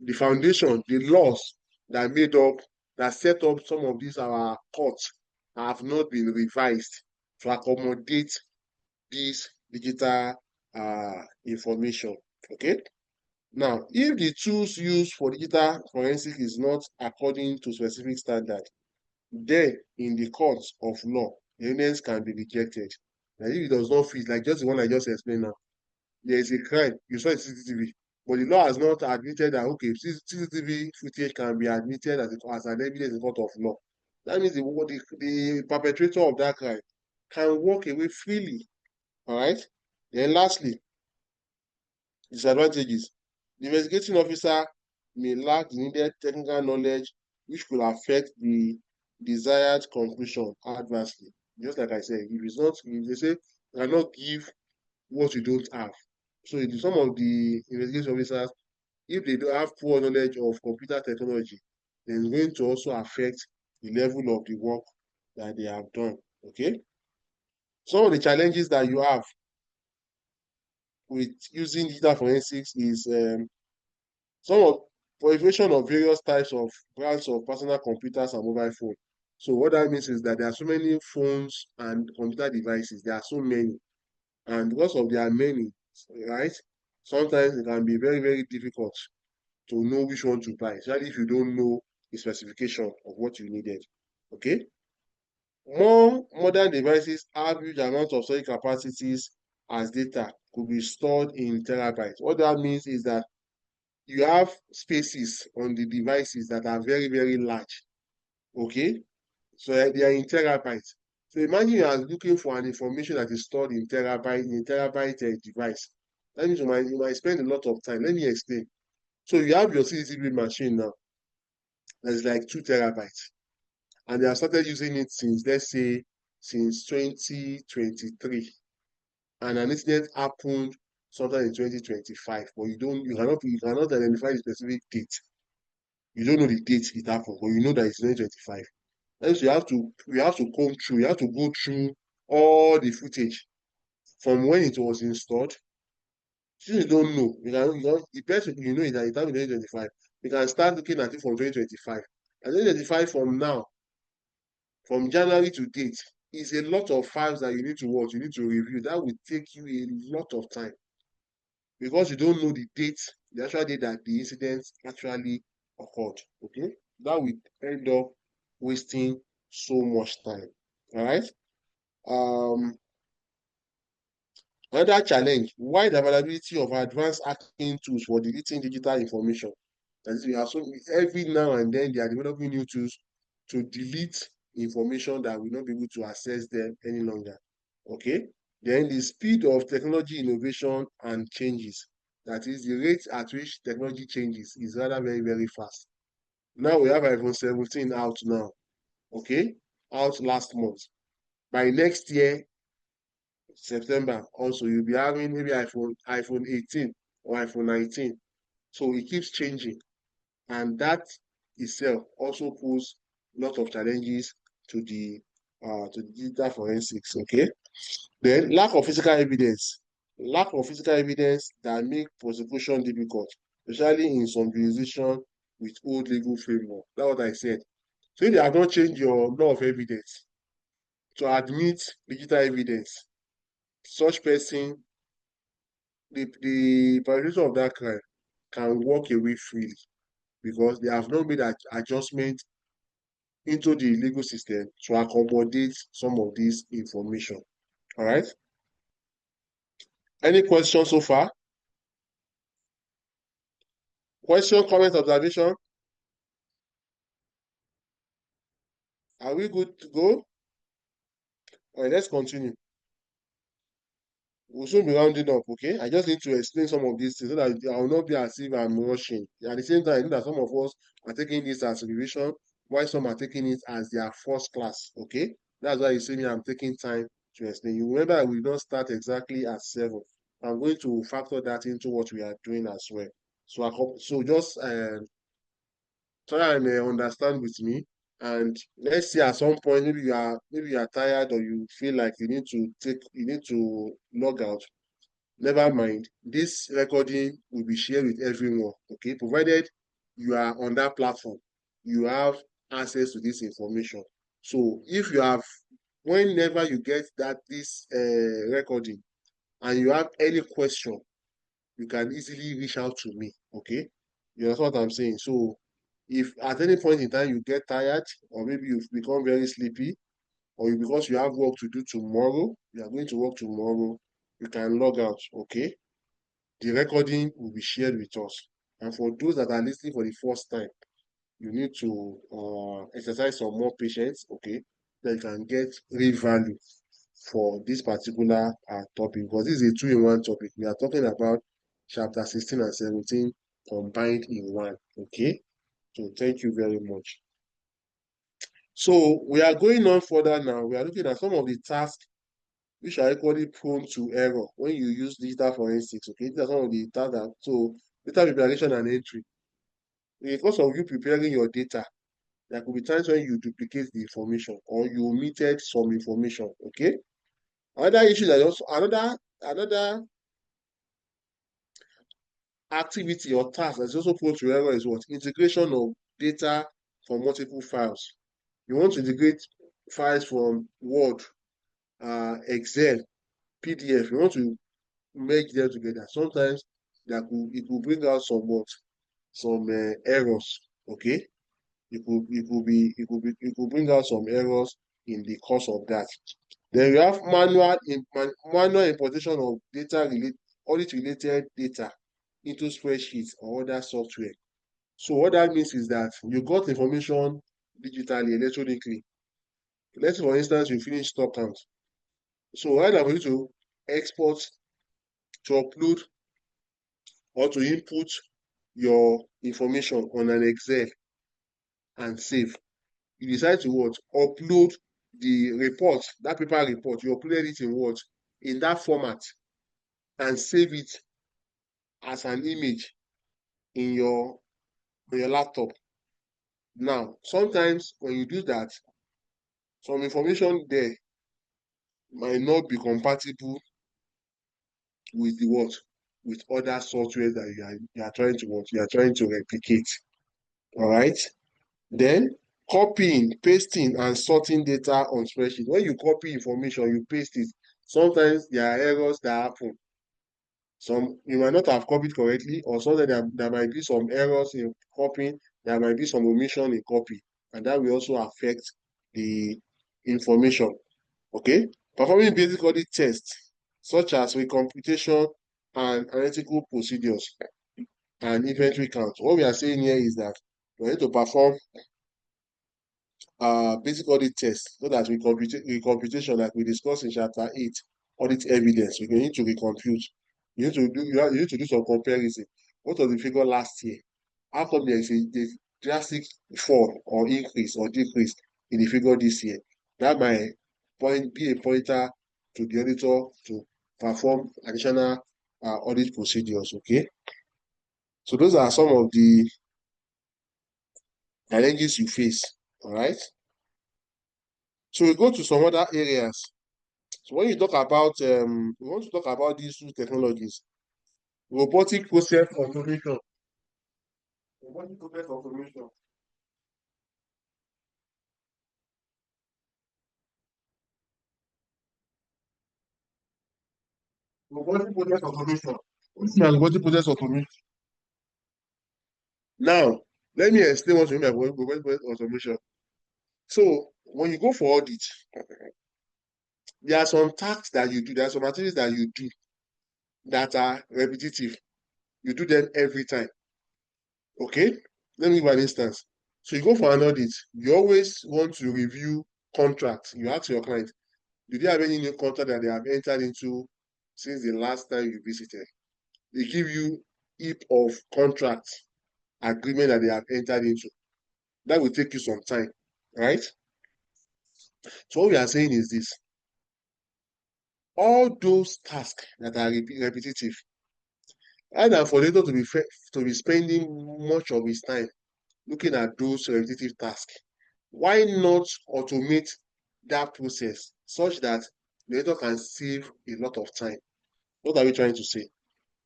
Speaker 1: the foundation, the laws that made up, that set up some of these our courts have not been revised to accommodate this digital information. Okay. Now, if the tools used for digital forensic is not according to specific standard, then in the courts of law, the evidence can be rejected. And if it does not fit, like just the one I just explained now, there is a crime, you saw a CCTV, but the law has not admitted that, okay, CCTV footage can be admitted as an evidence in court of law. That means the perpetrator of that crime can walk away freely. All right. Then lastly, disadvantages. The investigating officer may lack the needed technical knowledge, which could affect the desired conclusion adversely. Just like I said, if they say you cannot give what you don't have. So some of the investigation officers, if they don't have poor knowledge of computer technology, then it's going to also affect the level of the work that they have done. Okay. Some of the challenges that you have with using digital forensics is some of proliferation of various types of brands of personal computers and mobile phone. So what that means is that there are so many phones and computer devices. There are so many, and because of there are many, right? Sometimes it can be very, very difficult to know which one to buy, especially if you don't know the specification of what you needed. Okay. More modern devices have huge amounts of storage capacities as data could be stored in terabytes. What that means is that you have spaces on the devices that are very, very large. Okay. So they are in terabytes. So imagine you are looking for an information that is stored in terabyte device. That means you might spend a lot of time. Let me explain. So you have your CCTV machine now that's like 2 terabytes. And they have started using it since, let's say, since 2023. And an incident happened sometime in 2025, but you cannot identify the specific date. You don't know the date it happened, but you know that it's 2025. And so you have to go through all the footage from when it was installed Since you don't know, the best you know is that it's in 2025. You can start looking at it from 2025. And 2025 from now, from January to date, is a lot of files that you need to watch, you need to review. That will take you a lot of time because you don't know the date, the actual date that the incident actually occurred. Okay, that will end up wasting so much time. All right. Um, Another challenge: wide availability of advanced hacking tools for deleting digital information. That is, we have so every now and then they are developing new tools to delete information that will not be able to access them any longer. Okay. Then the speed of technology innovation and changes. That is, the rate at which technology changes is rather very, very fast. Now we have iPhone 17 out now. Okay, out last month. By next year, September, also you'll be having maybe iPhone 18 or iPhone 19. So it keeps changing. And that itself also poses a lot of challenges to the digital forensics. Okay. Then lack of physical evidence. Lack of physical evidence that make prosecution difficult, especially in some jurisdiction with old legal framework. That's what I said. So if you have not changed your law of evidence to admit digital evidence, such person, the perpetrator of that crime can walk away freely because they have not made an adjustment into the legal system to accommodate some of this information. All right. Any questions so far? Question, comment, observation? Are we good to go? All right, let's continue. We'll soon be rounding up, okay? I just need to explain some of these things so that I will not be as if I'm rushing. At the same time, I know that some of us are taking this as revision, while some are taking it as their first class, okay? That's why you see me, I'm taking time to explain. You remember we don't start exactly at 7. I'm going to factor that into what we are doing as well. So I hope, so just try and understand with me. And let's see at some point, maybe you are tired or you feel like you need to log out. Never mind. This recording will be shared with everyone. Okay, provided you are on that platform, you have access to this information. So if you have, whenever you get this recording and you have any question, you can easily reach out to me. Okay, you know what I'm saying. So if at any point in time you get tired, or maybe you've become very sleepy, or because you have work to do tomorrow, you are going to work tomorrow, you can log out. Okay, the recording will be shared with us. And for those that are listening for the first time, you need to exercise some more patience, okay? Then you can get real value for this particular topic, because this is a two-in-one topic. We are talking about chapter 16 and 17 combined in one, okay? So thank you very much. So we are going on further now. We are looking at some of the tasks which are equally prone to error when you use digital forensics. Okay, these are some of the tasks that, so data preparation and entry. Because of you preparing your data, there could be times when you duplicate the information or you omitted some information. Okay. Another issue that also another activity or task that's also prone to error is what? Integration of data from multiple files. You want to integrate files from Word, Excel, PDF. You want to merge them together. Sometimes it could bring out some errors. Okay, it could bring out some errors in the course of that. Then you have manual importation of audit related data into spreadsheets or other software. So what that means is that you got information digitally, electronically. Let's say for instance you finish stock count. So rather for you to export, to upload, or to input your information on an Excel and save, you decide to what? Upload the report, that paper report, you upload it in what? In that format and save it as an image in your laptop. Now, sometimes when you do that, some information there might not be compatible with the what? with other software that you are trying to what you are trying to replicate. All right. Then copying, pasting, and sorting data on spreadsheet. When you copy information, you paste it. Sometimes there are errors that happen. Some you might not have copied correctly, or sometimes there might be some errors in copying, there might be some omission in copy, and that will also affect the information. Okay? Performing basic audit tests, such as recomputation and analytical procedures and inventory count. What we are saying here is that we need to perform basic audit test so that recomputation, like we discussed in chapter 8, audit evidence, we need to recompute. You need to do some comparison. What was the figure last year? How come there is a drastic fall or increase or decrease in the figure this year? That might be a pointer to the auditor to perform additional audit procedures. Okay, so those are some of the challenges you face. All right. So we go to some other areas. So when you talk about, we want to talk about these two technologies, robotic process automation. Robotic process automation. Robotic process automation. What's my robotic process automation? Now, let me explain what you mean by robotic process automation. So when you go for audit, there are some tasks that you do, there are some activities that you do that are repetitive. You do them every time. Okay? Let me give an instance. So you go for an audit, you always want to review contracts. You ask your client, do they have any new contract that they have entered into since the last time you visited? They give you heap of contract agreement that they have entered into. That will take you some time, right? So what we are saying is this. All those tasks that are repetitive, rather than for the auditor to be spending much of his time looking at those repetitive tasks, why not automate that process such that the auditor can save a lot of time? What are we trying to say?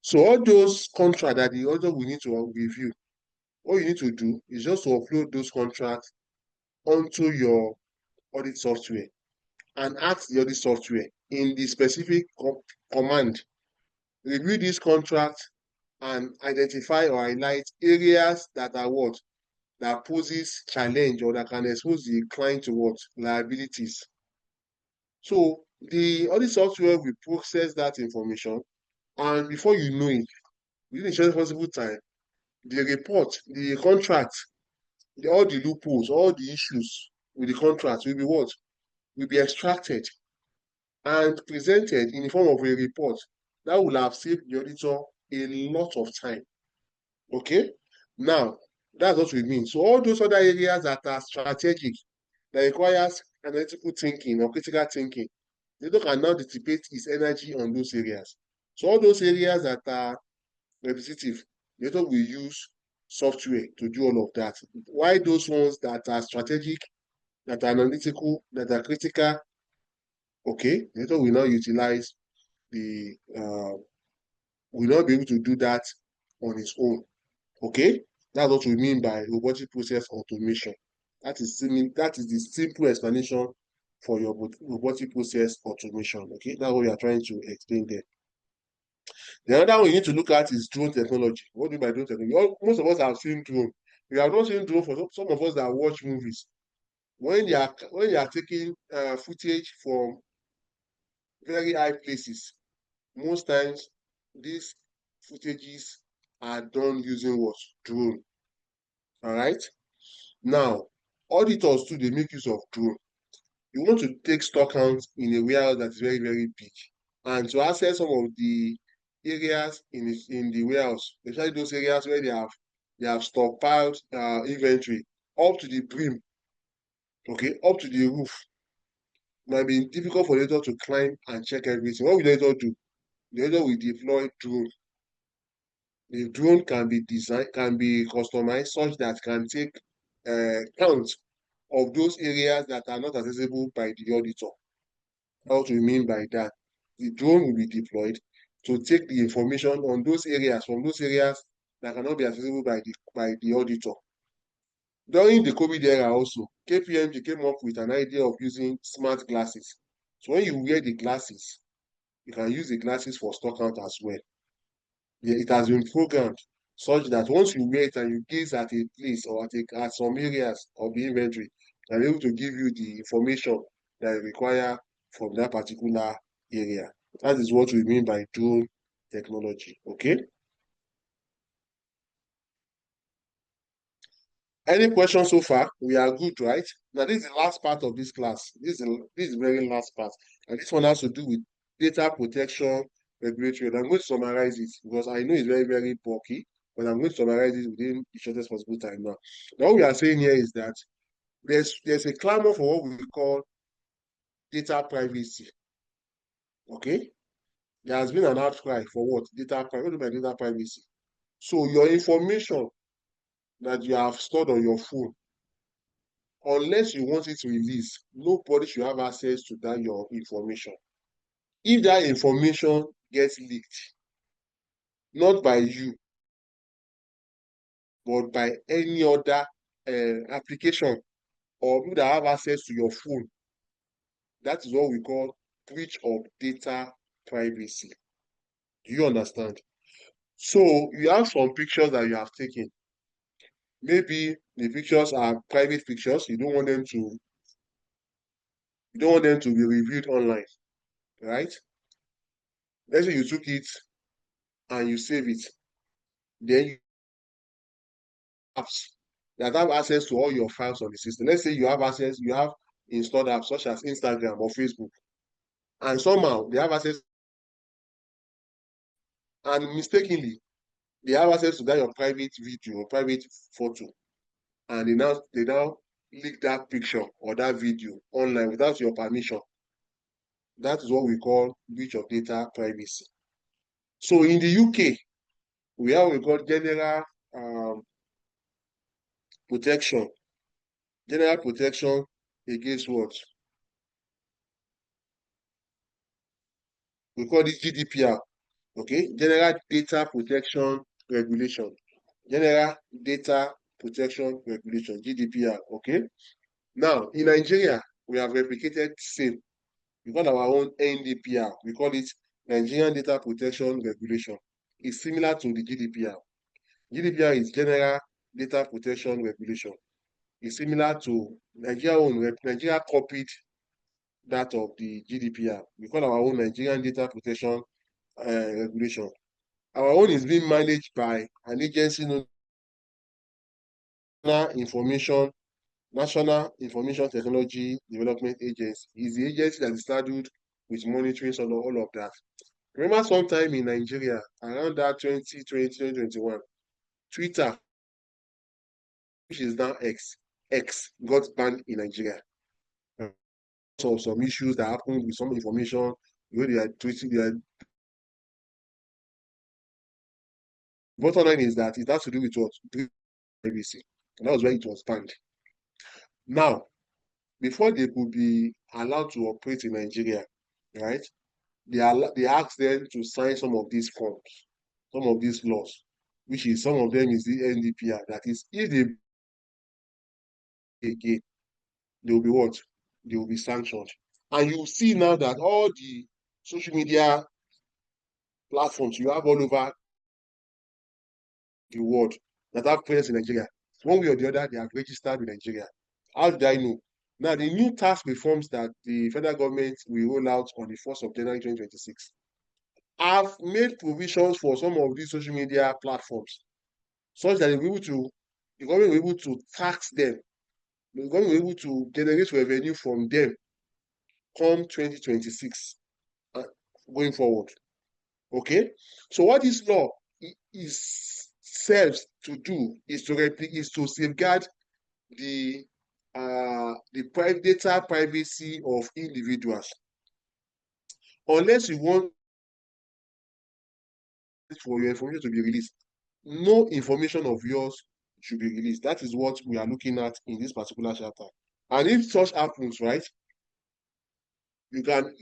Speaker 1: So all those contracts that the auditor will need to review, what you need to do is just to upload those contracts onto your audit software and ask the audit software in the specific command, review this contract and identify or highlight areas that are what that poses challenge or that can expose the client to what liabilities. So the audit software will process that information, and before you know it, within a short possible time, the report, the contract, all the loopholes, all the issues with the contract will be what? Will be extracted and presented in the form of a report that will have saved the auditor a lot of time. Okay? Now, that's what we mean. So all those other areas that are strategic, that requires analytical thinking or critical thinking, the auditor can now dissipate his energy on those areas. So all those areas that are repetitive, the auditor will use software to do all of that. Why those ones that are strategic, that are analytical, that are critical, okay, the auditor will now utilize the will not be able to do that on its own. Okay, that's what we mean by robotic process automation. That is the simple explanation for your robotic process automation. Okay, that's what we are trying to explain there. The other one you need to look at is drone technology. What do you mean by drone technology? Most of us have seen drone. We have not seen drone for some of us that watch movies. When you are taking footage from very high places, most times these footages are done using what? Drone. All right. Now, auditors too, they make use of drone. You want to take stock count in a warehouse that is very, very big. And to access some of the areas in the warehouse, especially those areas where they have stockpiled inventory up to the brim, okay, up to the roof, might be difficult for the auditor to climb and check everything. What will the auditor do? The auditor will deploy drone. The drone can be designed, can be customized such that can take count of those areas that are not accessible by the auditor. What we mean by that? The drone will be deployed. to take the information on those areas, from those areas that cannot be accessible by the auditor. During the COVID era also, KPMG came up with an idea of using smart glasses. So when you wear the glasses, you can use the glasses for stock count as well. Yeah, it has been programmed such that once you wear it and you gaze at a place or at some areas of the inventory, they're able to give you the information that you require from that particular area. That is what we mean by drone technology. Okay. Any questions so far? We are good, right? Now, this is the last part of this class. This is the very last part. And this one has to do with data protection regulatory. And I'm going to summarize it because I know it's very, very bulky, but I'm going to summarize it within the shortest possible time now. Now, what we are saying here is that there's a clamor for what we call data privacy. Okay? There has been an outcry for what? Data privacy. What do you mean by data privacy? So your information that you have stored on your phone, unless you want it to release, nobody should have access to that your information. If that information gets leaked, not by you, but by any other application or people that have access to your phone, that is what we call breach of data privacy. Do you understand? So you have some pictures that you have taken. Maybe the pictures are private pictures. You don't want them to be reviewed online, right? Let's say you took it and you save it. Then you have apps that have access to all your files on the system. Let's say you have installed apps such as Instagram or Facebook, and somehow they have access, and mistakenly they have access to that your private video or private photo, and they now leak that picture or that video online without your permission. That is what we call breach of data privacy. So in the UK, we have what we call general protection. General protection against what? We call it GDPR. Okay, General Data Protection Regulation. General Data Protection Regulation, GDPR. Okay. Now, in Nigeria, we have replicated same. We got our own NDPR. We call it Nigerian Data Protection Regulation. It's similar to the GDPR. GDPR is General Data Protection Regulation. It's similar to Nigeria copied that of the GDPR. We call our own Nigerian Data Protection Regulation. Our own is being managed by an agency known as National Information Technology Development Agency. Is the agency that is saddled with monitoring all of that. Remember sometime in Nigeria, around that 2020, 2021, Twitter, which is now X got banned in Nigeria. So some issues that happened with some information, they are tweeting. Bottom line is that it has to do with what? Privacy. And that was why it was banned. Now, before they could be allowed to operate in Nigeria, right? They asked them to sign some of these forms, some of these laws, which is some of them is the NDPR. That is, if they again, they will be what? They will be sanctioned. And you see now that all the social media platforms you have all over the world that have presence in Nigeria, one way or the other, they have registered with Nigeria. How did I know? Now, the new tax reforms that the federal government will roll out on the 1st of January 2026 have made provisions for some of these social media platforms such that the government will be able to tax them. The government will be able to generate revenue from them come 2026 going forward. Okay? So what this law serves to do is to safeguard the private data privacy of individuals. Unless you want for your information to be released, no information of yours should be released. That is what we are looking at in this particular chapter. And if such happens, right, you can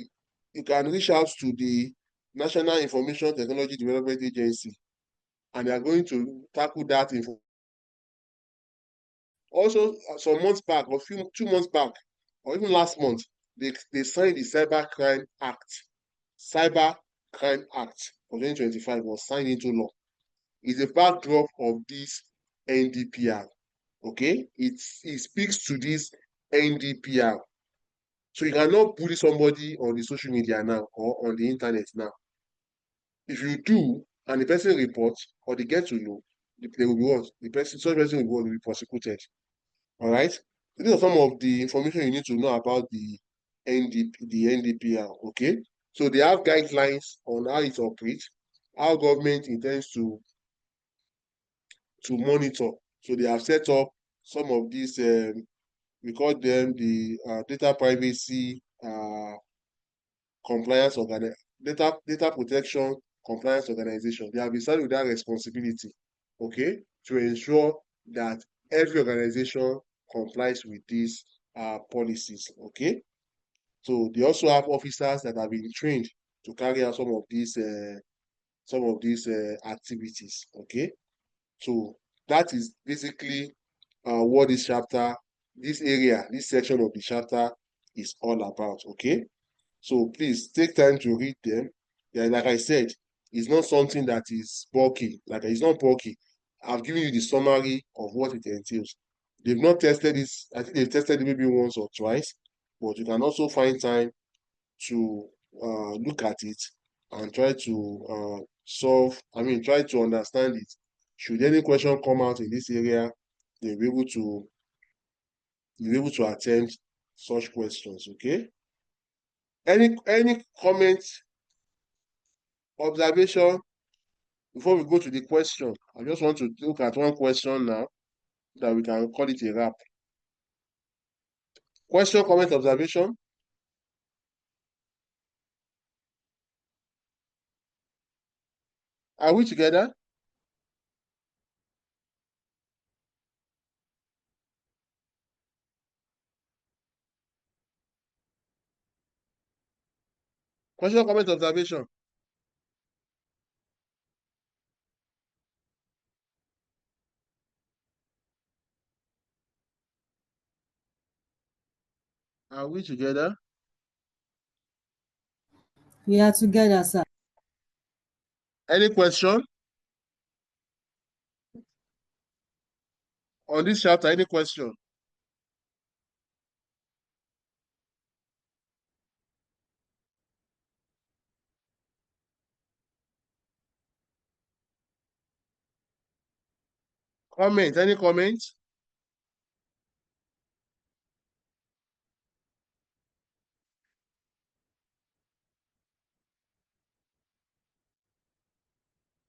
Speaker 1: reach out to the National Information Technology Development Agency, and they are going to tackle that info. Also, some months back, or 2 months back, or even last month, they signed the Cyber Crime Act. Cyber Crime Act of 2025 was signed into law. It's a backdrop of this NDPR. Okay, it speaks to this NDPR. So you cannot bully somebody on the social media now or on the internet now. If you do, and the person reports or they get to know, they will be what? Such person will be prosecuted. All right. These are some of the information you need to know about the NDPR. Okay. So they have guidelines on how it operates, how government intends to monitor. So they have set up some of these. We call them the data privacy compliance data protection compliance organization. They have been started with that responsibility, okay, to ensure that every organization complies with these policies, okay. So they also have officers that have been trained to carry out some of these activities, okay. So that is basically what this section of the chapter is all about, okay. So please take time to read them. Yeah, like I said, it's not something that is bulky. Like it's not bulky. I've given you the summary of what it entails. They've not tested this. I think they've tested it maybe once or twice, but you can also find time to look at it and try to try to understand it. Should any question come out in this area, they'll be able to attempt such questions. Okay. Any comments, observation before we go to the question? I just want to look at one question now that we can call it a wrap. Question, comment, observation. Are we together? Question, comment, observation. Are we together?
Speaker 5: We are together, sir.
Speaker 1: Any question on this chapter? Any question? Comment, any comment?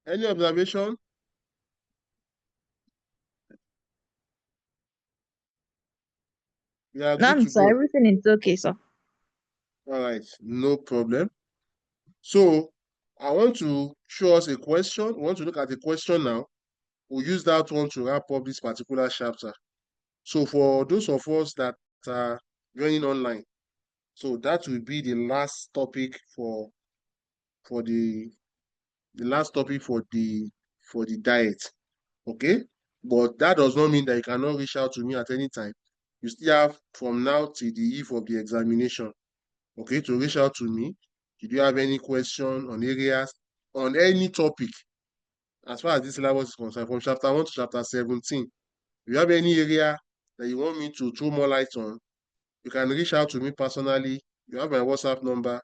Speaker 1: Any observation? We are good
Speaker 6: None,
Speaker 1: to
Speaker 6: sir.
Speaker 1: go.
Speaker 6: Everything is okay, sir.
Speaker 1: All right, no problem. So I want to show us a question. We want to look at the question now. We'll use that one to wrap up this particular chapter. So for those of us that are joining online, so that will be the last topic for the last topic for the diet. Okay, but that does not mean that you cannot reach out to me at any time. You still have from now till the eve of the examination, okay, to reach out to me. If you have any question on areas on any topic as far as this syllabus is concerned, from chapter 1 to chapter 17, if you have any area that you want me to throw more light on, you can reach out to me personally. You have my WhatsApp number.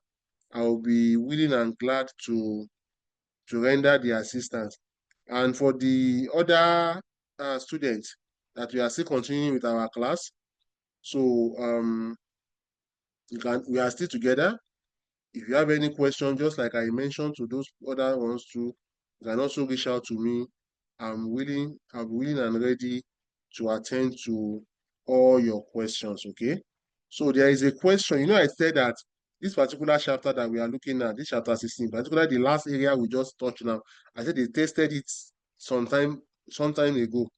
Speaker 1: I will be willing and glad to render the assistance. And for the other students that we are still continuing with our class, so we are still together. If you have any question, just like I mentioned to those other ones too, you can also reach out to me. I'm willing and ready to attend to all your questions, okay? So there is a question. I said that this particular chapter that we are looking at, this chapter 16, particularly the last area we just touched now, I said they tested it sometime ago.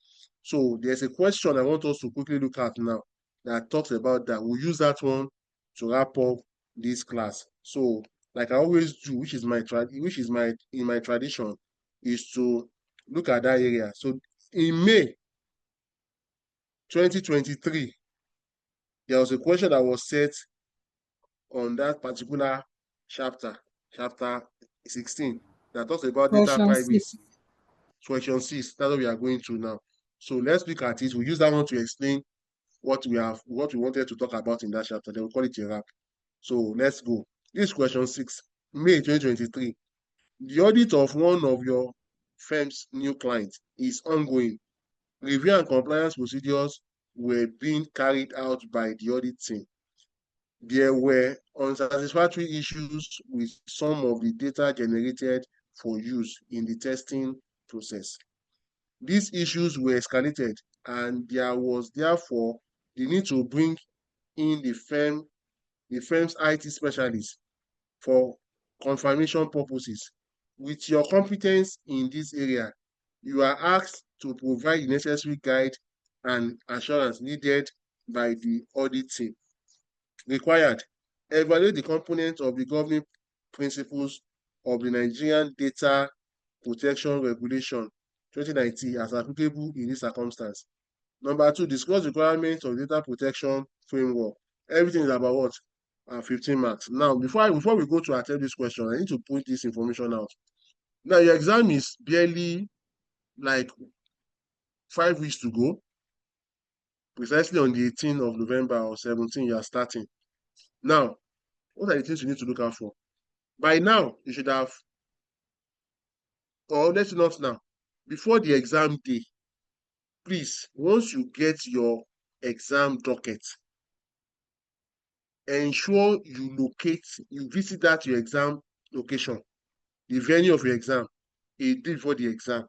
Speaker 1: So there's a question I want us to quickly look at now that talks about that. We'll use that one to wrap up this class. So like I always do, which is in my tradition, is to look at that area. So in May 2023, there was a question that was set on that particular chapter, chapter 16, that talks about data
Speaker 5: Question
Speaker 1: privacy.
Speaker 5: 6.
Speaker 1: Question 6, that's what we are going to now. So let's look at it. We use that one to explain what we wanted to talk about in that chapter. Then we'll call it a wrap. So let's go. This question 6, May 2023. The audit of one of your firm's new clients is ongoing. Review and compliance procedures were being carried out by the audit team. There were unsatisfactory issues with some of the data generated for use in the testing process. These issues were escalated, and there was therefore the need to bring in the firm's IT specialist for confirmation purposes. With your competence in this area, you are asked to provide the necessary guide and assurance needed by the audit team. Required, evaluate the components of the governing principles of the Nigerian Data Protection Regulation 2019 as applicable in this circumstance. Number 2, discuss requirements of data protection framework. Everything is about what? 15 marks. Now, before we go to attempt this question, I need to point this information out. Now, your exam is barely like 5 weeks to go. Precisely on the 18th of November or 17th, you are starting. Now, what are the things you need to look out for? By now, you should have, or let's not now, before the exam day, please, once you get your exam docket, ensure you visit your exam location, the venue of your exam, a day before the exam.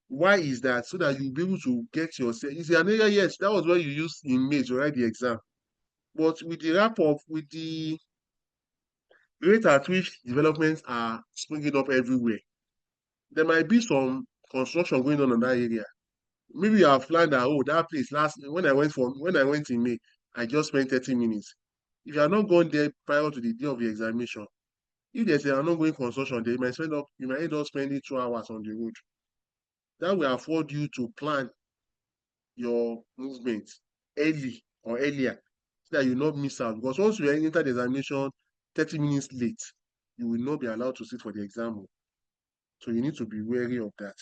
Speaker 1: Why is that? So that you'll be able to get yourself. You see, an area, yes, that was what you used in May to write the exam. But with the wrap up, with the rate at which developments are springing up everywhere, there might be some construction going on in that area. Maybe you have planned that, oh, that place when I went in May, I just spent 30 minutes. If you are not going there prior to the day of the examination, if there's an ongoing construction, you might end up spending 2 hours on the road. That will afford you to plan your movement early or earlier so that you not miss out. Because once you enter the examination 30 minutes late, you will not be allowed to sit for the exam. So you need to be wary of that.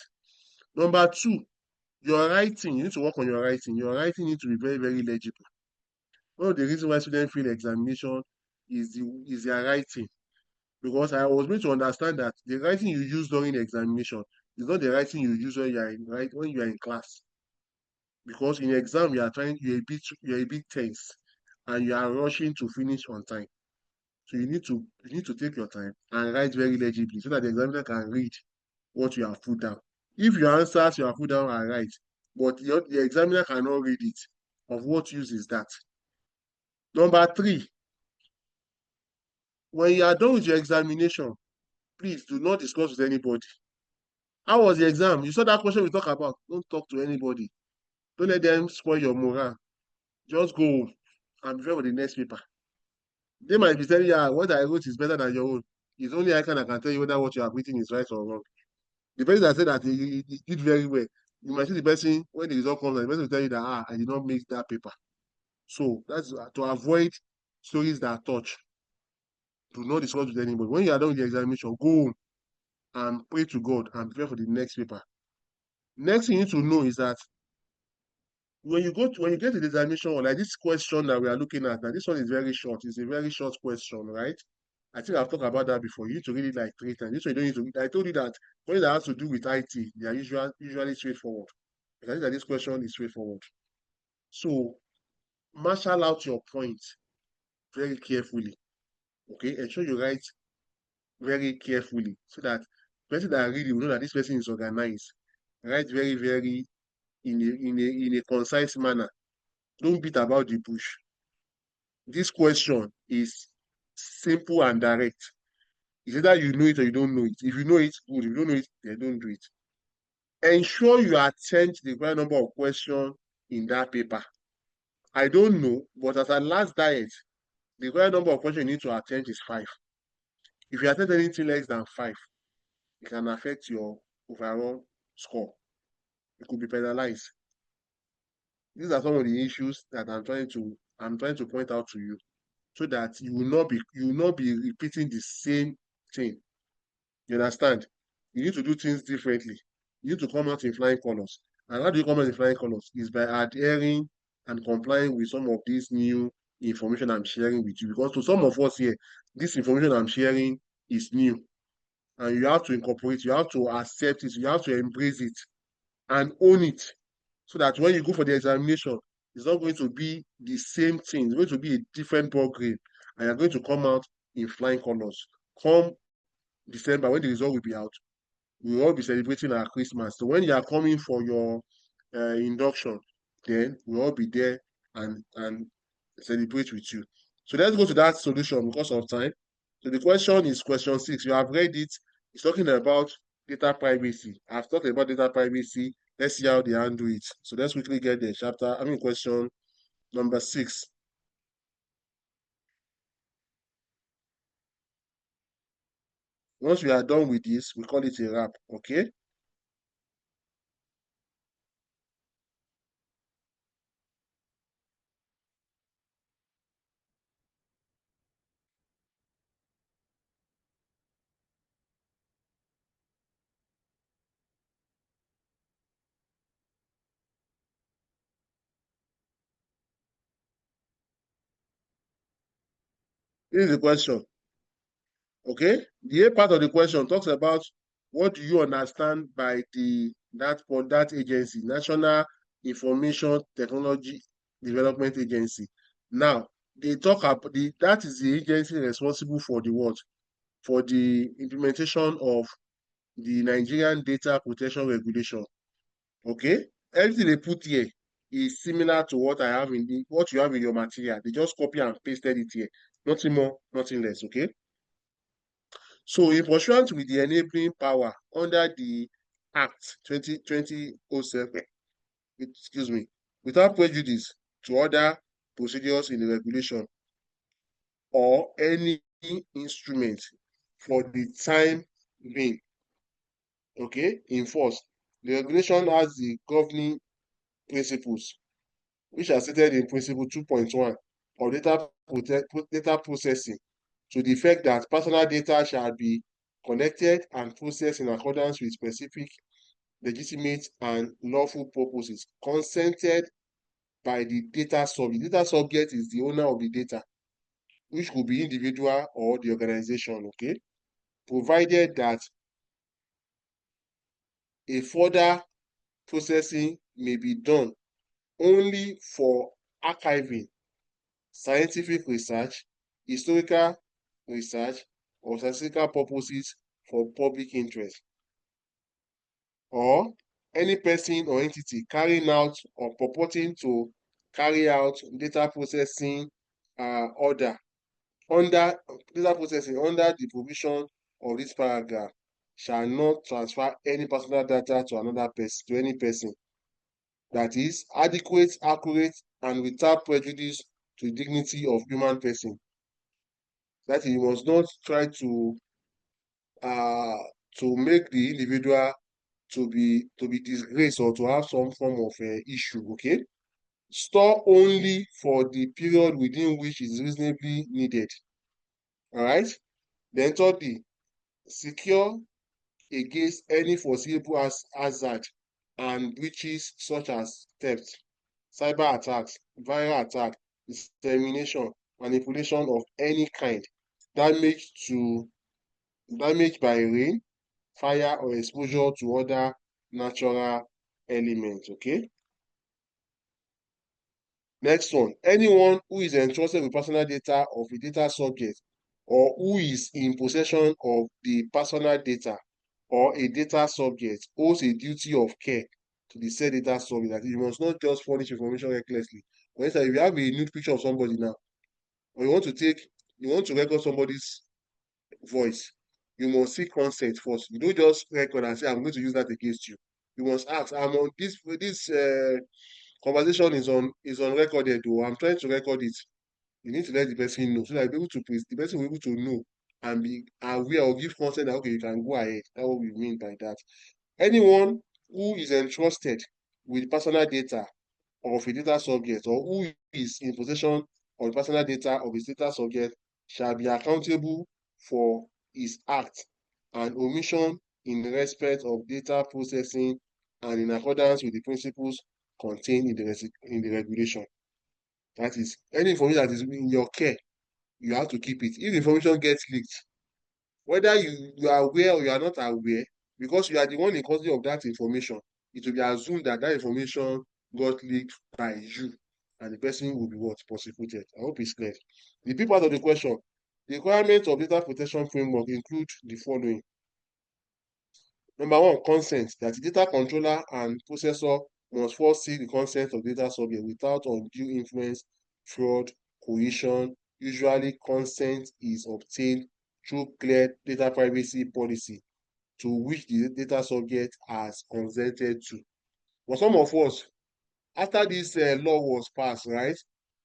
Speaker 1: Number 2, your writing. You need to work on your writing. Your writing needs to be very, very legible. One of the reasons why students fail examination is their writing. Because I was made to understand that the writing you use during the examination is not the writing you use when you are in class. Because in exam you're a bit tense and you are rushing to finish on time. So you need to take your time and write very legibly so that the examiner can read what you have put down. If your answers you have put down are right, but the examiner cannot read it, of what use is that? Number 3, when you are done with your examination, please do not discuss with anybody. How was the exam? You saw that question we talk about. Don't talk to anybody. Don't let them spoil your morale. Just go home and prepare for the next paper. They might be telling you, what I wrote is better than your own. It's only ICAN that can tell you whether what you have written is right or wrong. The person that said that he did very well, you might see the person, when the result comes, the person will tell you that, I did not make that paper. So that's to avoid stories that touch. Do not discuss with anybody. When you are done with the examination, go home and pray to God and prepare for the next paper. Next thing you need to know is that when you get to the examination, or like this question that we are looking at, now this one is very short. It's a very short question, right? I think I've talked about that before. You need to read it like 3 times. This one you don't need to. I told you that when that has to do with IT, they are usually straightforward. I think that this question is straightforward. So marshal out your points very carefully. Okay, ensure you write very carefully so that the person that read it will know that this person is organized. Write very, very in a concise manner. Don't beat about the bush. This question is simple and direct. It's either you know it or you don't know it. If you know it, good. If you don't know it, then don't do it. Ensure you attempt the right number of questions in that paper. I don't know, but as a last diet, the right number of questions you need to attempt is 5. If you attempt anything less than 5, it can affect your overall score. You could be penalized. These are some of the issues that I'm trying to point out to you, so that you will not be repeating the same thing. You understand? You need to do things differently. You need to come out in flying colors. And how do you come out in flying colors? Is by adhering and complying with some of this new information I'm sharing with you. Because to some of us here, this information I'm sharing is new. And you have to incorporate, you have to accept it, you have to embrace it and own it. So that when you go for the examination, it's not going to be the same thing. It's going to be a different ball game. And you're going to come out in flying colors. Come December, when the result will be out, we will all be celebrating our Christmas. So when you are coming for your induction, then we'll all be there and celebrate with you. So let's go to that solution because of time. So the question is question 6. You have read it. It's talking about data privacy. I've talked about data privacy. Let's see how they handle it. So let's quickly get the question number 6. Once we are done with this, we call it a wrap, okay? This is the question. Okay, the A part of the question talks about what do you understand by that agency, National Information Technology Development Agency. Now, they talk about that is the agency responsible for the what? For the implementation of the Nigerian Data Protection Regulation. Okay, everything they put here is similar to what what you have in your material. They just copy and pasted it here. Nothing more, nothing less. Okay. So, in pursuant with the enabling power under the Act 2007, excuse me, without prejudice to other procedures in the regulation or any instrument for the time being, okay, in force, the regulation has the governing principles, which are stated in Principle 2.1 of data processing, to the effect that personal data shall be collected and processed in accordance with specific, legitimate, and lawful purposes consented by the data subject. Data subject is the owner of the data, which could be individual or the organization, okay? Provided that a further processing may be done only for archiving, scientific research, historical research, or statistical purposes for public interest, or any person or entity carrying out or purporting to carry out data processing order under data processing under the provision of this paragraph shall not transfer any personal data to another person, to any person. That is adequate, accurate, and without prejudice to the dignity of human person. That is, you must not try uh, to make the individual to be disgraced or to have some form of issue. Okay, store only for the period within which is reasonably needed. All right. Then thirdly, secure against any foreseeable hazard and breaches such as theft, cyber attacks, viral attack, dissemination, manipulation of any kind, damage by rain, fire, or exposure to other natural elements. Okay. Next one, anyone who is entrusted with personal data of a data subject or who is in possession of the personal data or a data subject owes a duty of care to the said data subject. That you must not just furnish information recklessly. For instance, if you have a nude picture of somebody now, or you want to record somebody's voice, you must seek consent first. You don't just record and say, I'm going to use that against you. You must ask, I'm on this conversation is on recorded, though I'm trying to record it. You need to let the person know so that the person will be able to know and be aware or give consent that, okay, you can go ahead. That's what we mean by that. Anyone who is entrusted with personal data of a data subject, or who is in possession of the personal data of his data subject, shall be accountable for his act and omission in respect of data processing and in accordance with the principles contained in the regulation. That is, any information that is in your care, you have to keep it. If the information gets leaked, whether you are aware or you are not aware, because you are the one in custody of that information, it will be assumed that that information got leaked by you, and the person will be what? Prosecuted. I hope it's clear. The big part of the question: the requirements of data protection framework include the following. Number one, consent. That the data controller and processor must first seek the consent of data subject without undue influence, fraud, coercion. Usually, consent is obtained through clear data privacy policy to which the data subject has consented to. For some of us, after this law was passed, right?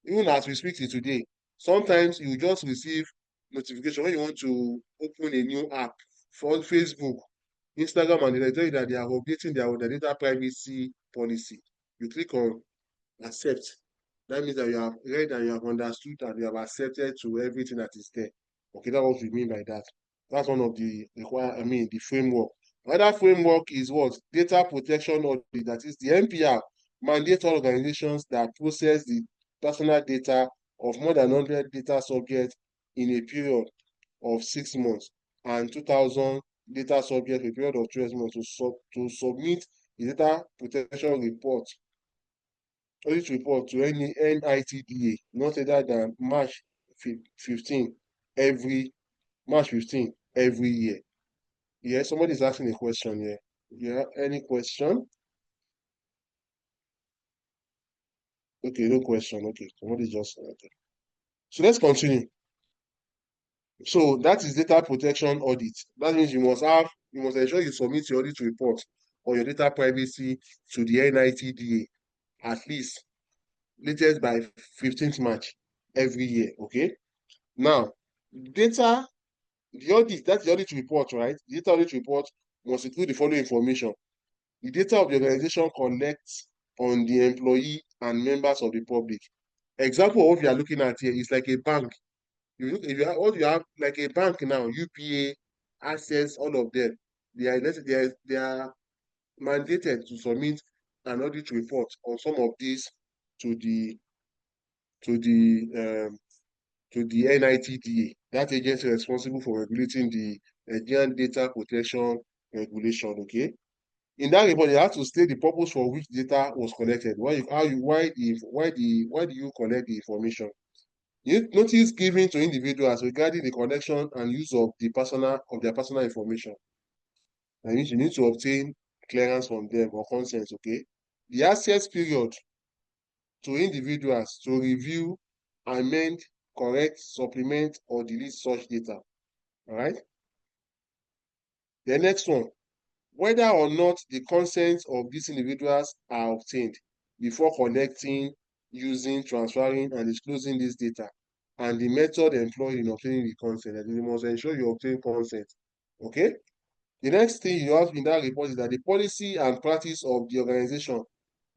Speaker 1: Even as we speak today, sometimes you just receive notification when you want to open a new app for Facebook, Instagram, and they tell you that they are updating their data privacy policy. You click on accept. That means that you have read and you have understood and you have accepted to everything that is there. Okay, that's what we mean by that. That's one of the the framework. Another framework is what? Data protection audit. That is the NPR mandates all organizations that process the personal data of more than 100 data subjects in a period of 6 months and 2,000 data subjects in a period of 12 months to submit the data protection report audit report to any NITDA not later than March 15 every March 15 every year. Yeah, somebody's asking a question here. Yeah, any question? Okay, no question. Okay, somebody just okay. So let's continue. So that is data protection audit. That means you must ensure you submit your audit report or your data privacy to the NITDA at least latest by 15th March every year. Okay. Now, data, that's the audit report, right? The data audit report must include the following information. The data of the organization collects on the employee and members of the public. Example of what we are looking at here is like a bank. If you have what you have like a bank now, UPA, Access, all of them, they are mandated to submit an audit report on some of these to the to the um, to the NITDA, that agency responsible for regulating the Nigerian data protection regulation. Okay. In that report, you have to state the purpose for which data was collected. Why do you collect the information? Notice given to individuals regarding the collection and use of their personal information. That means you need to obtain clearance from them or consent. Okay. The access period to individuals to review, amend, correct, supplement, or delete such data. All right. The next one, whether or not the consent of these individuals are obtained before collecting, using, transferring, and disclosing this data, and the method employed in obtaining the consent. That you must ensure you obtain consent. Okay. The next thing you have in that report is that the policy and practice of the organization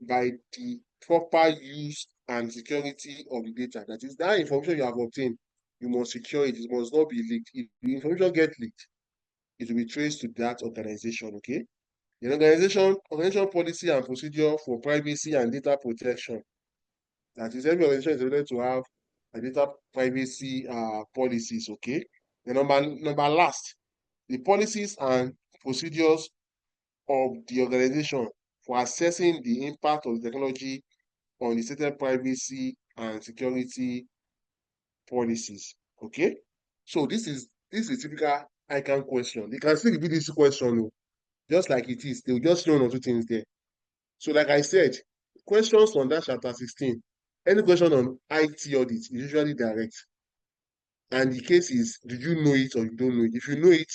Speaker 1: by the proper use and security of the data. That is, that information you have obtained, you must secure it. It must not be leaked. If the information gets leaked, it will be traced to that organization. Okay. The organization policy and procedure for privacy and data protection. That is, every organization is related to have a data privacy policies. Okay. The number last, the policies and procedures of the organization for assessing the impact of the technology on the stated privacy and security policies. Okay. So this is a typical ICAN question. You can still be this question, just like it is. They'll just show one or two things there. So, like I said, questions on that chapter 16, any question on IT audit is usually direct. And the case is, did you know it or you don't know it? If you know it,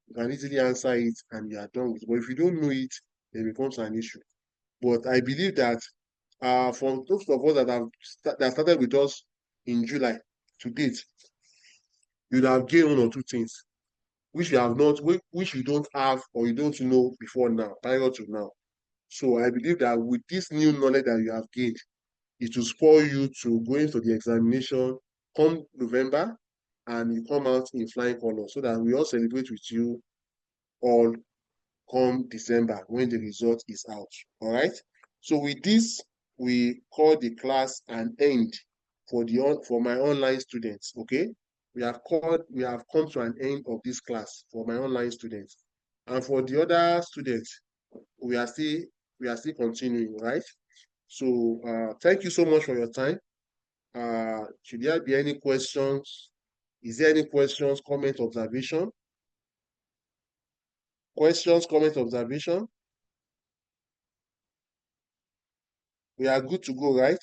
Speaker 1: you can easily answer it and you are done with it. But if you don't know it, then it becomes an issue. But I believe that for those of us that started with us in July to date, you'd have gained one or two things, which you have not, which you don't have or you don't know before now, prior to now. So I believe that with this new knowledge that you have gained, it will spur you to go into the examination come November and you come out in flying colors so that we all celebrate with you all come December when the result is out. All right. So with this, we call the class an end for my online students. Okay. We have come to an end of this class for my online students. And for the other students, we are still continuing, right? So thank you so much for your time. Should there be any questions? Is there any questions, comment, observation? Questions, comment, observation? We are good to go, right?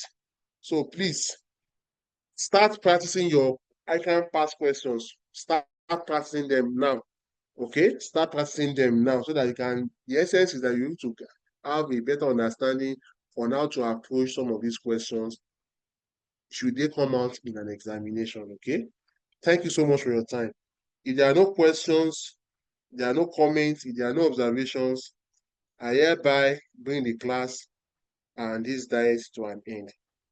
Speaker 1: So please start practicing your ICAN past questions. Start practicing them now. Okay? Start practicing them now so that you can, the essence is that you need to have a better understanding on how to approach some of these questions should they come out in an examination. Okay? Thank you so much for your time. If there are no questions, there are no comments, if there are no observations, I hereby bring the class and this diet to an end.